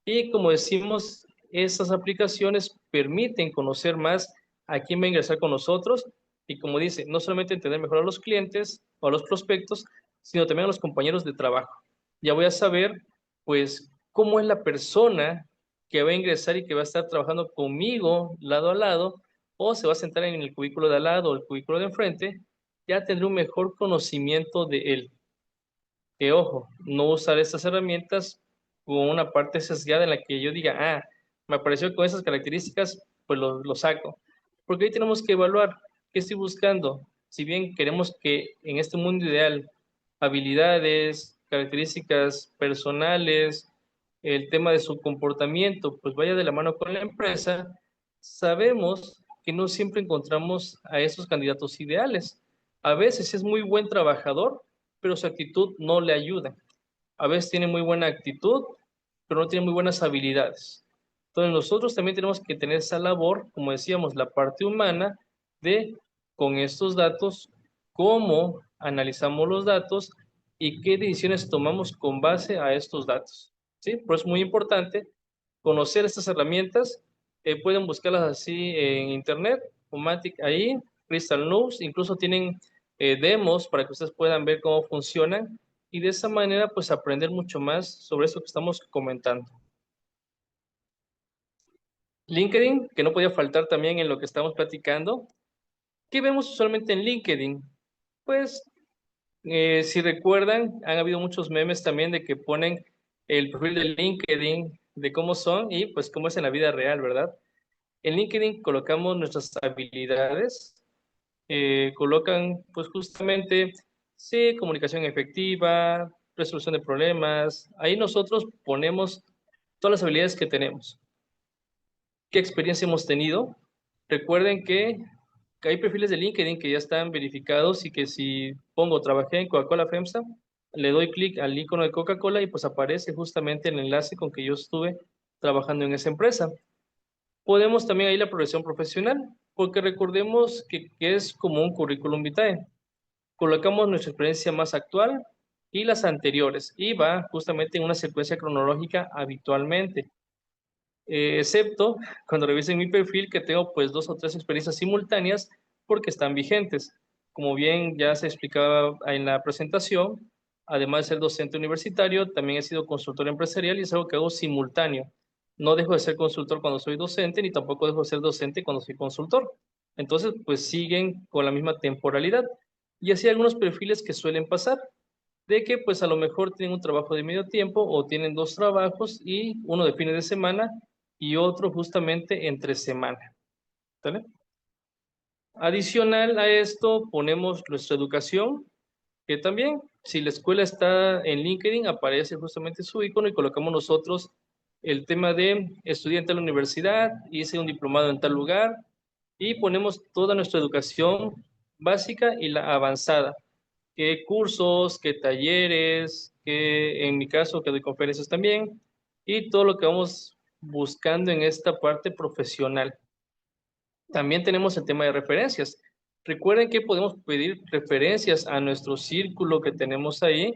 Speaker 3: Y como decimos, estas aplicaciones permiten conocer más a quién va a ingresar con nosotros y como dice, no solamente entender mejor a los clientes o a los prospectos, sino también a los compañeros de trabajo. Ya voy a saber, pues, cómo es la persona que va a ingresar y que va a estar trabajando conmigo lado a lado, o se va a sentar en el cubículo de al lado o el cubículo de enfrente, ya tendré un mejor conocimiento de él. Que ojo, no usar estas herramientas con una parte sesgada en la que yo diga, ah, me apareció con esas características, pues lo saco. Porque ahí tenemos que evaluar qué estoy buscando. Si bien queremos que en este mundo ideal, habilidades, características personales, el tema de su comportamiento, pues vaya de la mano con la empresa, sabemos que no siempre encontramos a esos candidatos ideales. A veces es muy buen trabajador, pero su actitud no le ayuda. A veces tiene muy buena actitud, pero no tiene muy buenas habilidades. Entonces nosotros también tenemos que tener esa labor, como decíamos, la parte humana de, con estos datos, cómo analizamos los datos y qué decisiones tomamos con base a estos datos. ¿Sí? Por eso es muy importante conocer estas herramientas. Pueden buscarlas así en internet, Omatic ahí, Crystal News, incluso tienen demos para que ustedes puedan ver cómo funcionan y de esa manera pues aprender mucho más sobre eso que estamos comentando. LinkedIn, que no podía faltar también en lo que estamos platicando. ¿Qué vemos usualmente en LinkedIn? Pues si recuerdan, han habido muchos memes también de que ponen el perfil de LinkedIn, de cómo son y pues cómo es en la vida real, ¿verdad? En LinkedIn colocamos nuestras habilidades, colocan pues justamente, sí, comunicación efectiva, resolución de problemas. Ahí nosotros ponemos todas las habilidades que tenemos. ¿Qué experiencia hemos tenido? Recuerden que hay perfiles de LinkedIn que ya están verificados y que si pongo trabajé en Coca-Cola FEMSA, le doy clic al icono de Coca-Cola y pues aparece justamente el enlace con que yo estuve trabajando en esa empresa. Podemos también ahí la progresión profesional, porque recordemos que es como un currículum vitae. Colocamos nuestra experiencia más actual y las anteriores, y va justamente en una secuencia cronológica habitualmente, excepto cuando revisen mi perfil que tengo pues 2 o 3 experiencias simultáneas porque están vigentes. Como bien ya se explicaba en la presentación, además de ser docente universitario, también he sido consultor empresarial y es algo que hago simultáneo. No dejo de ser consultor cuando soy docente, ni tampoco dejo de ser docente cuando soy consultor. Entonces, pues siguen con la misma temporalidad. Y así hay algunos perfiles que suelen pasar, de que pues a lo mejor tienen un trabajo de medio tiempo o tienen 2 trabajos y uno de fines de semana y otro justamente entre semana. ¿Vale? Adicional a esto ponemos nuestra educación, que también si la escuela está en LinkedIn aparece justamente su icono y colocamos nosotros el tema de estudiante de la universidad, hice un diplomado en tal lugar y ponemos toda nuestra educación básica y la avanzada, qué cursos, qué talleres, que en mi caso que doy conferencias también, y todo lo que vamos buscando en esta parte profesional. También tenemos el tema de referencias. Recuerden que podemos pedir referencias a nuestro círculo que tenemos ahí.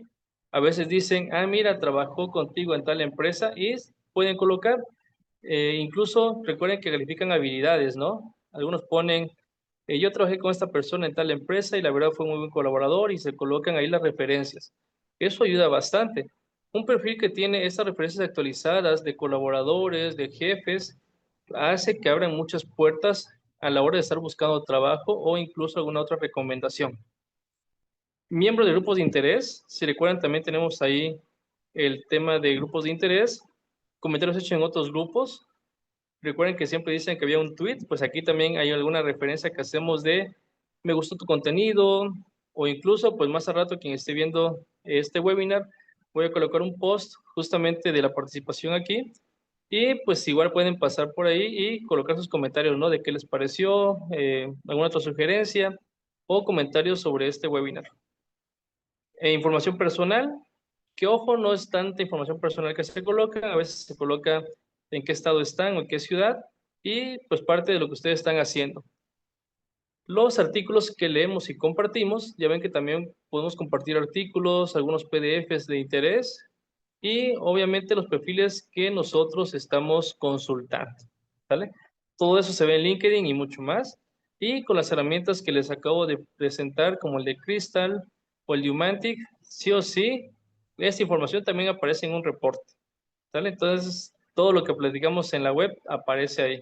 Speaker 3: A veces dicen, ah, mira, trabajó contigo en tal empresa y pueden colocar, incluso recuerden que califican habilidades, ¿no? Algunos ponen, yo trabajé con esta persona en tal empresa y la verdad fue un muy buen colaborador y se colocan ahí las referencias. Eso ayuda bastante. Un perfil que tiene estas referencias actualizadas de colaboradores, de jefes, hace que abran muchas puertas a la hora de estar buscando trabajo o incluso alguna otra recomendación. Miembros de grupos de interés, si recuerdan también tenemos ahí el tema de grupos de interés, comentarios hechos en otros grupos. Recuerden que siempre dicen que había un tweet, pues aquí también hay alguna referencia que hacemos de me gustó tu contenido o incluso pues más a rato quien esté viendo este webinar voy a colocar un post justamente de la participación aquí. Y pues igual pueden pasar por ahí y colocar sus comentarios, ¿no? De qué les pareció, alguna otra sugerencia o comentarios sobre este webinar. Información personal, que ojo, no es tanta información personal que se coloca, a veces se coloca en qué estado están o en qué ciudad y pues parte de lo que ustedes están haciendo. Los artículos que leemos y compartimos, ya ven que también podemos compartir artículos, algunos PDFs de interés y obviamente los perfiles que nosotros estamos consultando, ¿vale? Todo eso se ve en LinkedIn y mucho más. Y con las herramientas que les acabo de presentar, como el de Crystal o el de Umantic, sí o sí, esta información también aparece en un reporte, ¿vale? Entonces, todo lo que platicamos en la web aparece ahí.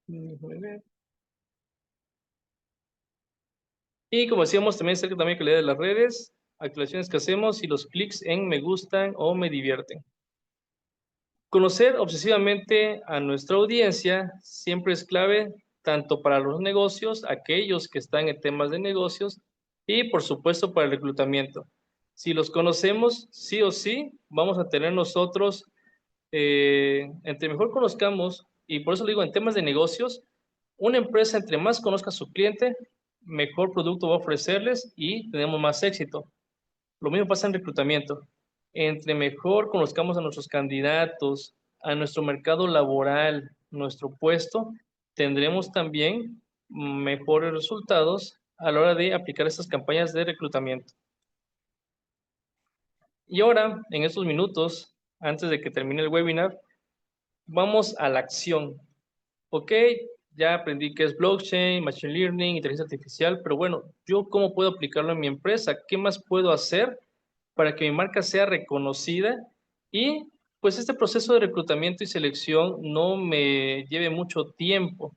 Speaker 3: Déjame ver. Y como decíamos, también cerca también calidad de las redes, activaciones que hacemos y los clics en me gustan o me divierten. Conocer obsesivamente a nuestra audiencia siempre es clave, tanto para los negocios, aquellos que están en temas de negocios, y por supuesto para el reclutamiento. Si los conocemos, sí o sí, vamos a tener nosotros, entre mejor conozcamos, y por eso lo digo, en temas de negocios, una empresa entre más conozca a su cliente, mejor producto va a ofrecerles y tenemos más éxito. Lo mismo pasa en reclutamiento. Entre mejor conozcamos a nuestros candidatos, a nuestro mercado laboral, nuestro puesto, tendremos también mejores resultados a la hora de aplicar estas campañas de reclutamiento. Y ahora, en estos minutos, antes de que termine el webinar, vamos a la acción. Ok, ya aprendí qué es blockchain, machine learning, inteligencia artificial, pero bueno, ¿yo cómo puedo aplicarlo en mi empresa? ¿Qué más puedo hacer para que mi marca sea reconocida? Y pues este proceso de reclutamiento y selección no me lleve mucho tiempo.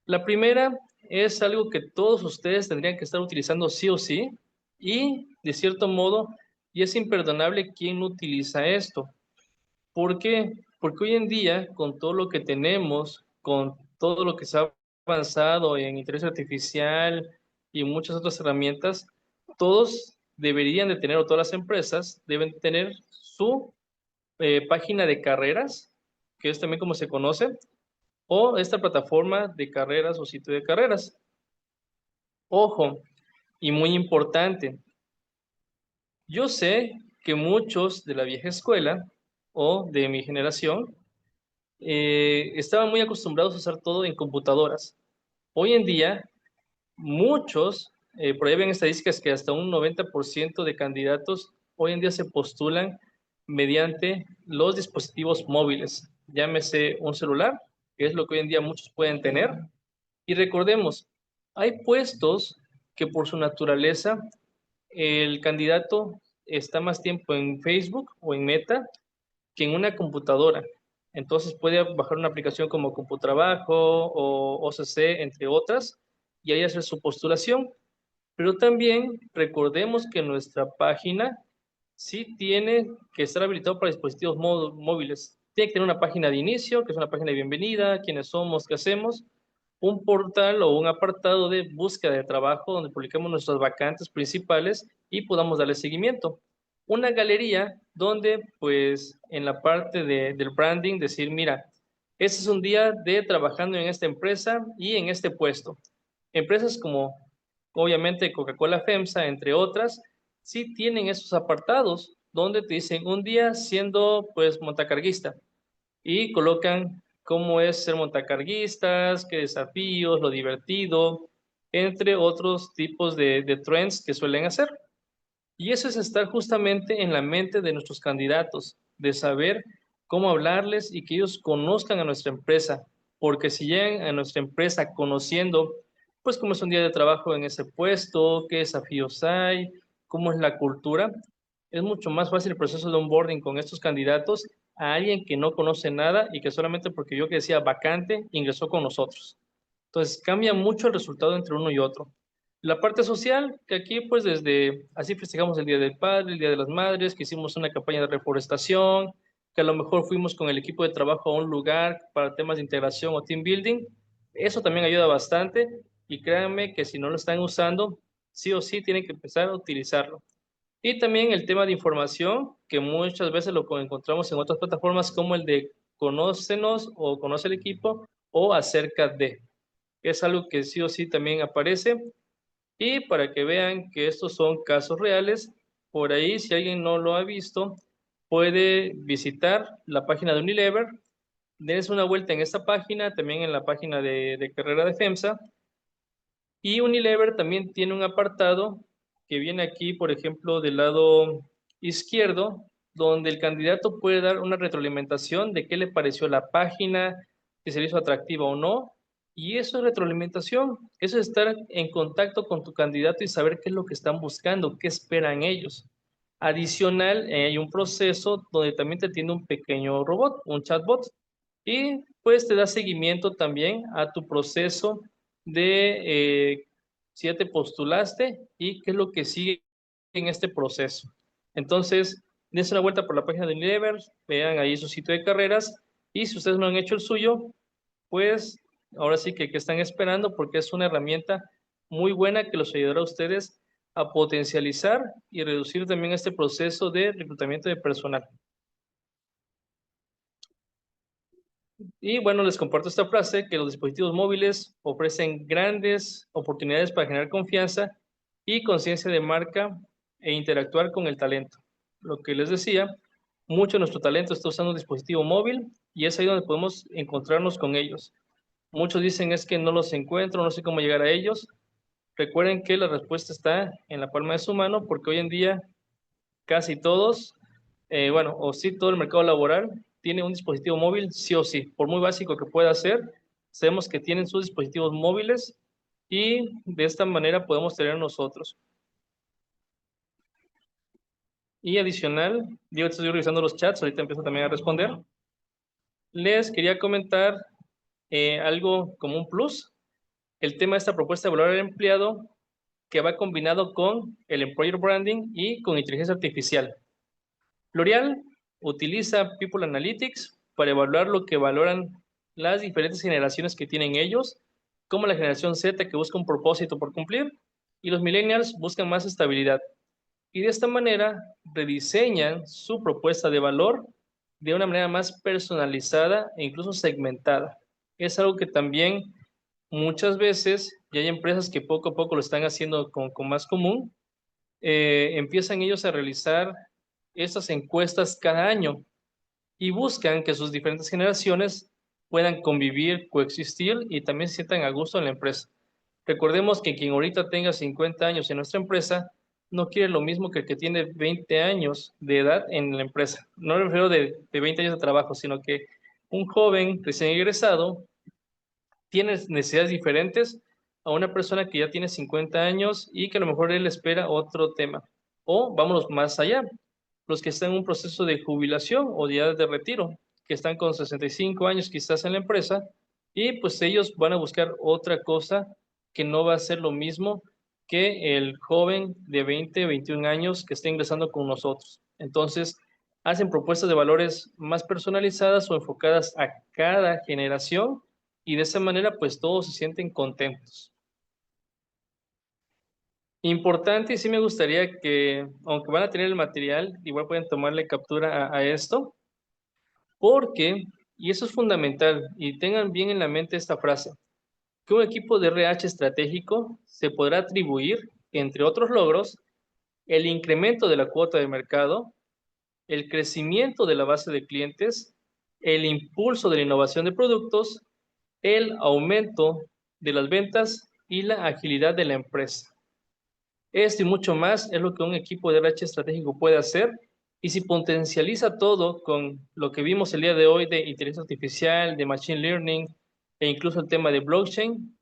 Speaker 3: La primera es algo que todos ustedes tendrían que estar utilizando sí o sí y de cierto modo, y es imperdonable quien no utiliza esto. ¿Por qué? Porque hoy en día, con todo lo que tenemos, con todo lo que se ha avanzado en inteligencia artificial y muchas otras herramientas, todos deberían de tener, o todas las empresas deben tener su página de carreras, que es también como se conoce, o esta plataforma de carreras o sitio de carreras. Ojo, y muy importante, yo sé que muchos de la vieja escuela o de mi generación estaban muy acostumbrados a usar todo en computadoras. Hoy en día, muchos, por ahí ven estadísticas que hasta un 90% de candidatos hoy en día se postulan mediante los dispositivos móviles. Llámese un celular, que es lo que hoy en día muchos pueden tener. Y recordemos, hay puestos que por su naturaleza el candidato está más tiempo en Facebook o en Meta que en una computadora. Entonces puede bajar una aplicación como CompuTrabajo o OCC, entre otras, y ahí hacer su postulación. Pero también recordemos que nuestra página sí tiene que estar habilitado para dispositivos móviles. Tiene que tener una página de inicio, que es una página de bienvenida, quiénes somos, qué hacemos, un portal o un apartado de búsqueda de trabajo donde publicamos nuestras vacantes principales y podamos darle seguimiento. Una galería donde, pues, en la parte del branding, decir, mira, este es un día de trabajando en esta empresa y en este puesto. Empresas como, obviamente, Coca-Cola FEMSA, entre otras, sí tienen esos apartados donde te dicen un día siendo, pues, montacarguista y colocan cómo es ser montacarguistas, qué desafíos, lo divertido, entre otros tipos de trends que suelen hacer. Y eso es estar justamente en la mente de nuestros candidatos, de saber cómo hablarles y que ellos conozcan a nuestra empresa, porque si llegan a nuestra empresa conociendo, pues cómo es un día de trabajo en ese puesto, qué desafíos hay, cómo es la cultura, es mucho más fácil el proceso de onboarding con estos candidatos a alguien que no conoce nada y que solamente porque yo que decía vacante ingresó con nosotros. Entonces cambia mucho el resultado entre uno y otro. La parte social, que aquí pues desde, así festejamos el Día del Padre, el Día de las Madres, que hicimos una campaña de reforestación, que a lo mejor fuimos con el equipo de trabajo a un lugar para temas de integración o team building, eso también ayuda bastante. y créanme que si no lo están usando, sí o sí tienen que empezar a utilizarlo. Y también el tema de información, que muchas veces lo encontramos en otras plataformas como el de Conócenos o Conoce el equipo o Acerca de. Es algo que sí o sí también aparece. Y para que vean que estos son casos reales, por ahí si alguien no lo ha visto, puede visitar la página de Unilever, dense una vuelta en esta página, también en la página de carrera de FEMSA, y Unilever también tiene un apartado que viene aquí, por ejemplo, del lado izquierdo, donde el candidato puede dar una retroalimentación de qué le pareció la página, si se le hizo atractiva o no. Y eso es retroalimentación, eso es estar en contacto con tu candidato y saber qué es lo que están buscando, qué esperan ellos. Adicional, hay un proceso donde también te atiende un pequeño robot, un chatbot, y pues te da seguimiento también a tu proceso de si ya te postulaste y qué es lo que sigue en este proceso. Entonces, dense una vuelta por la página de Unilever, vean ahí su sitio de carreras y si ustedes no han hecho el suyo, pues ahora sí que están esperando porque es una herramienta muy buena que los ayudará a ustedes a potencializar y reducir también este proceso de reclutamiento de personal. Y bueno, les comparto esta frase, que los dispositivos móviles ofrecen grandes oportunidades para generar confianza y conciencia de marca e interactuar con el talento. Lo que les decía, mucho de nuestro talento está usando un dispositivo móvil y es ahí donde podemos encontrarnos con ellos. Muchos dicen es que no los encuentro, no sé cómo llegar a ellos. Recuerden que la respuesta está en la palma de su mano porque hoy en día casi todos, bueno, o sí todo el mercado laboral tiene un dispositivo móvil, sí o sí, por muy básico que pueda ser, sabemos que tienen sus dispositivos móviles y de esta manera podemos tener nosotros. Y adicional, digo, estoy revisando los chats, ahorita empiezo también a responder. Les quería comentar algo como un plus, el tema de esta propuesta de valor al empleado que va combinado con el employer branding y con inteligencia artificial. L'Oreal utiliza People Analytics para evaluar lo que valoran las diferentes generaciones que tienen ellos, como la generación Z que busca un propósito por cumplir y los millennials buscan más estabilidad. Y de esta manera rediseñan su propuesta de valor de una manera más personalizada e incluso segmentada. Es algo que también muchas veces, y hay empresas que poco a poco lo están haciendo con más común, empiezan ellos a realizar estas encuestas cada año y buscan que sus diferentes generaciones puedan convivir, coexistir y también se sientan a gusto en la empresa. Recordemos que quien ahorita tenga 50 años en nuestra empresa no quiere lo mismo que el que tiene 20 años de edad en la empresa. No me refiero de 20 años de trabajo, sino que un joven recién egresado tiene necesidades diferentes a una persona que ya tiene 50 años y que a lo mejor él espera otro tema. O vámonos más allá, los que están en un proceso de jubilación o ya de retiro, que están con 65 años quizás en la empresa, y pues ellos van a buscar otra cosa que no va a ser lo mismo que el joven de 20, 21 años que está ingresando con nosotros. Entonces, hacen propuestas de valores más personalizadas o enfocadas a cada generación y de esa manera pues todos se sienten contentos. Importante y sí me gustaría que, aunque van a tener el material, igual pueden tomarle captura a esto, porque, y eso es fundamental, y tengan bien en la mente esta frase, que un equipo de RH estratégico se podrá atribuir, entre otros logros, el incremento de la cuota de mercado, el crecimiento de la base de clientes, el impulso de la innovación de productos, el aumento de las ventas y la agilidad de la empresa. Esto y mucho más es lo que un equipo de RH estratégico puede hacer. Y si potencializa todo con lo que vimos el día de hoy de inteligencia artificial, de machine learning e incluso el tema de blockchain,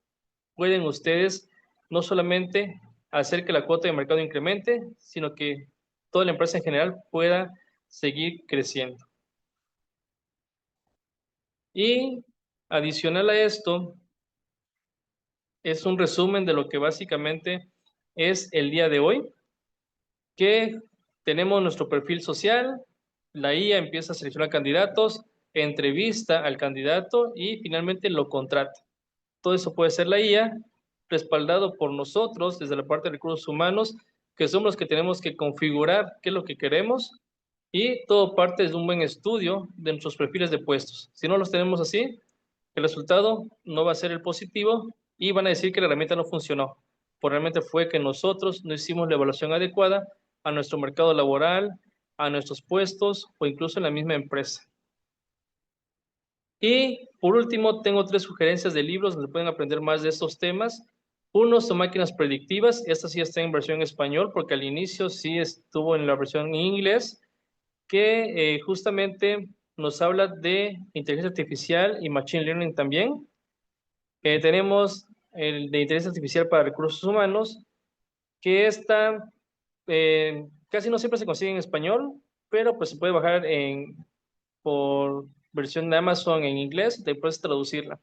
Speaker 3: pueden ustedes no solamente hacer que la cuota de mercado incremente, sino que toda la empresa en general pueda seguir creciendo. Y adicional a esto, es un resumen de lo que básicamente es el día de hoy, que tenemos nuestro perfil social, la IA empieza a seleccionar candidatos, entrevista al candidato y finalmente lo contrata. Todo eso puede ser la IA respaldado por nosotros desde la parte de recursos humanos, que somos los que tenemos que configurar qué es lo que queremos y todo parte de un buen estudio de nuestros perfiles de puestos. Si no los tenemos así, el resultado no va a ser el positivo y van a decir que la herramienta no funcionó. Pues realmente fue que nosotros no hicimos la evaluación adecuada a nuestro mercado laboral, a nuestros puestos o incluso en la misma empresa. Y por último, tengo 3 sugerencias de libros donde pueden aprender más de estos temas. Uno son máquinas predictivas. Esta sí está en versión español porque al inicio sí estuvo en la versión en inglés, que justamente nos habla de inteligencia artificial y machine learning también. Tenemos el de inteligencia artificial para recursos humanos, que está, casi no siempre se consigue en español, pero pues se puede bajar por versión de Amazon en inglés, después traducirla.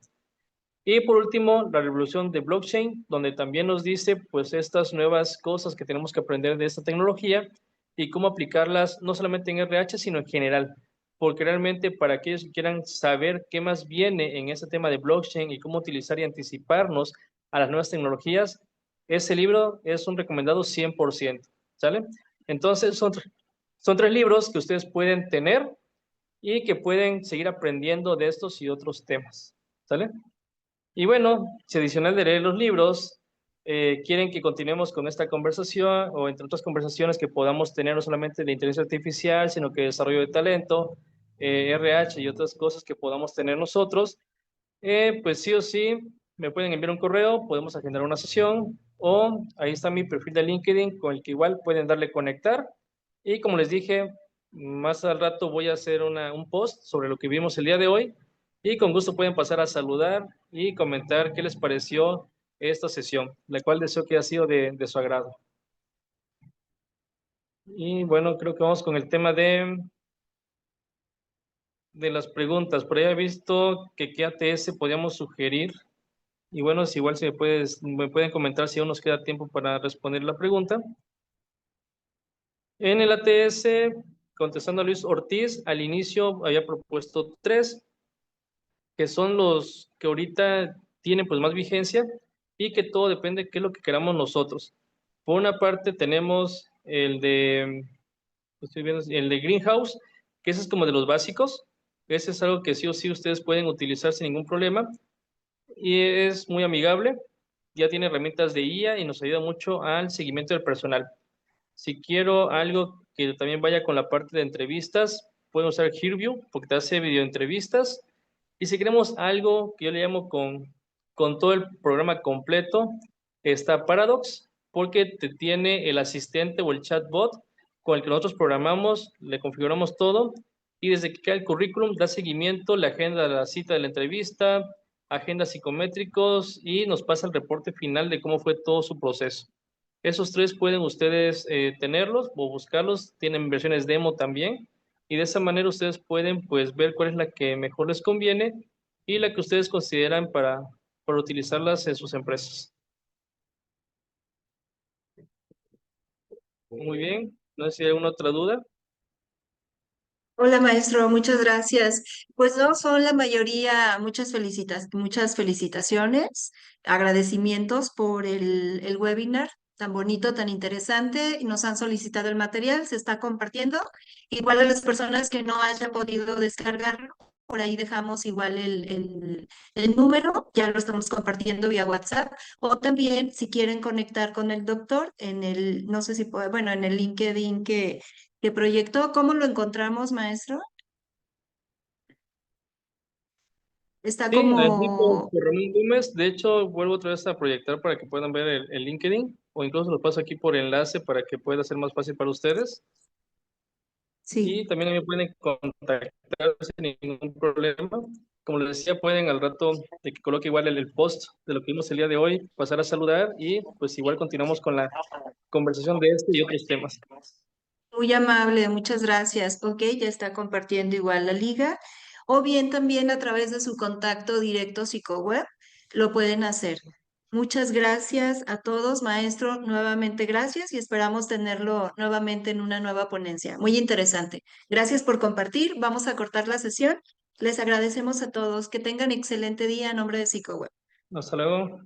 Speaker 3: Y por último, la revolución de blockchain, donde también nos dice pues estas nuevas cosas que tenemos que aprender de esta tecnología y cómo aplicarlas no solamente en RH, sino en general. Porque realmente para aquellos que quieran saber qué más viene en este tema de blockchain y cómo utilizar y anticiparnos a las nuevas tecnologías, ese libro es un recomendado 100%, ¿sale? Entonces son 3 libros que ustedes pueden tener y que pueden seguir aprendiendo de estos y otros temas, ¿sale? Y bueno, si adicional de leer los libros, quieren que continuemos con esta conversación o entre otras conversaciones que podamos tener no solamente de inteligencia artificial, sino que desarrollo de talento, RH y otras cosas que podamos tener nosotros, pues sí o sí, me pueden enviar un correo, podemos agendar una sesión o ahí está mi perfil de LinkedIn con el que igual pueden darle conectar. Y como les dije, más al rato voy a hacer un post sobre lo que vimos el día de hoy y con gusto pueden pasar a saludar y comentar qué les pareció esta sesión, la cual deseo que haya sido de su agrado. Y bueno, creo que vamos con el tema de las preguntas. Por ahí he visto que qué ATS podríamos sugerir. Y bueno, si igual si me pueden comentar si aún nos queda tiempo para responder la pregunta. En el ATS, contestando a Luis Ortiz, al inicio había propuesto 3, que son los que ahorita tienen pues más vigencia y que todo depende de qué es lo que queramos nosotros. Por una parte tenemos estoy viendo, el de Greenhouse, que ese es como de los básicos. Ese es algo que sí o sí ustedes pueden utilizar sin ningún problema y es muy amigable. Ya tiene herramientas de IA y nos ayuda mucho al seguimiento del personal. Si quiero algo que también vaya con la parte de entrevistas, pueden usar Hearview porque te hace videoentrevistas. Y si queremos algo que yo le llamo con todo el programa completo, está Paradox porque te tiene el asistente o el chatbot con el que nosotros programamos, le configuramos todo y desde que queda el currículum da seguimiento, la agenda de la cita de la entrevista, agendas psicométricos y nos pasa el reporte final de cómo fue todo su proceso. Esos 3 pueden ustedes tenerlos o buscarlos, tienen versiones demo también, y de esa manera ustedes pueden pues ver cuál es la que mejor les conviene y la que ustedes consideran para utilizarlas en sus empresas. Muy bien, no sé si hay alguna otra duda.
Speaker 2: Hola maestro, muchas gracias. Pues no, son la mayoría, muchas felicitaciones, agradecimientos por el webinar tan bonito, tan interesante. Nos han solicitado el material, se está compartiendo. Igual a las personas que no hayan podido descargarlo, por ahí dejamos igual el número, ya lo estamos compartiendo vía WhatsApp. O también si quieren conectar con el doctor no sé si puede, bueno, en el LinkedIn que proyectó. ¿Cómo lo encontramos, maestro? Está
Speaker 3: Sí, aquí
Speaker 2: como,
Speaker 3: por Ramón Gómez, de hecho vuelvo otra vez a proyectar para que puedan ver el LinkedIn o incluso lo paso aquí por enlace para que pueda ser más fácil para ustedes. Y
Speaker 2: sí.
Speaker 3: también me pueden contactar sin ningún problema. Como les decía, pueden al rato de que coloque igual el post de lo que vimos el día de hoy, pasar a saludar y pues igual continuamos con la conversación de este y otros temas.
Speaker 2: Muy amable, muchas gracias. Ok, ya está compartiendo igual la liga. O bien también a través de su contacto directo psicoweb lo pueden hacer. Muchas gracias a todos, maestro. Nuevamente gracias y esperamos tenerlo nuevamente en una nueva ponencia. Muy interesante. Gracias por compartir. Vamos a cortar la sesión. Les agradecemos a todos. Que tengan excelente día a nombre de psicoweb.
Speaker 3: Hasta luego.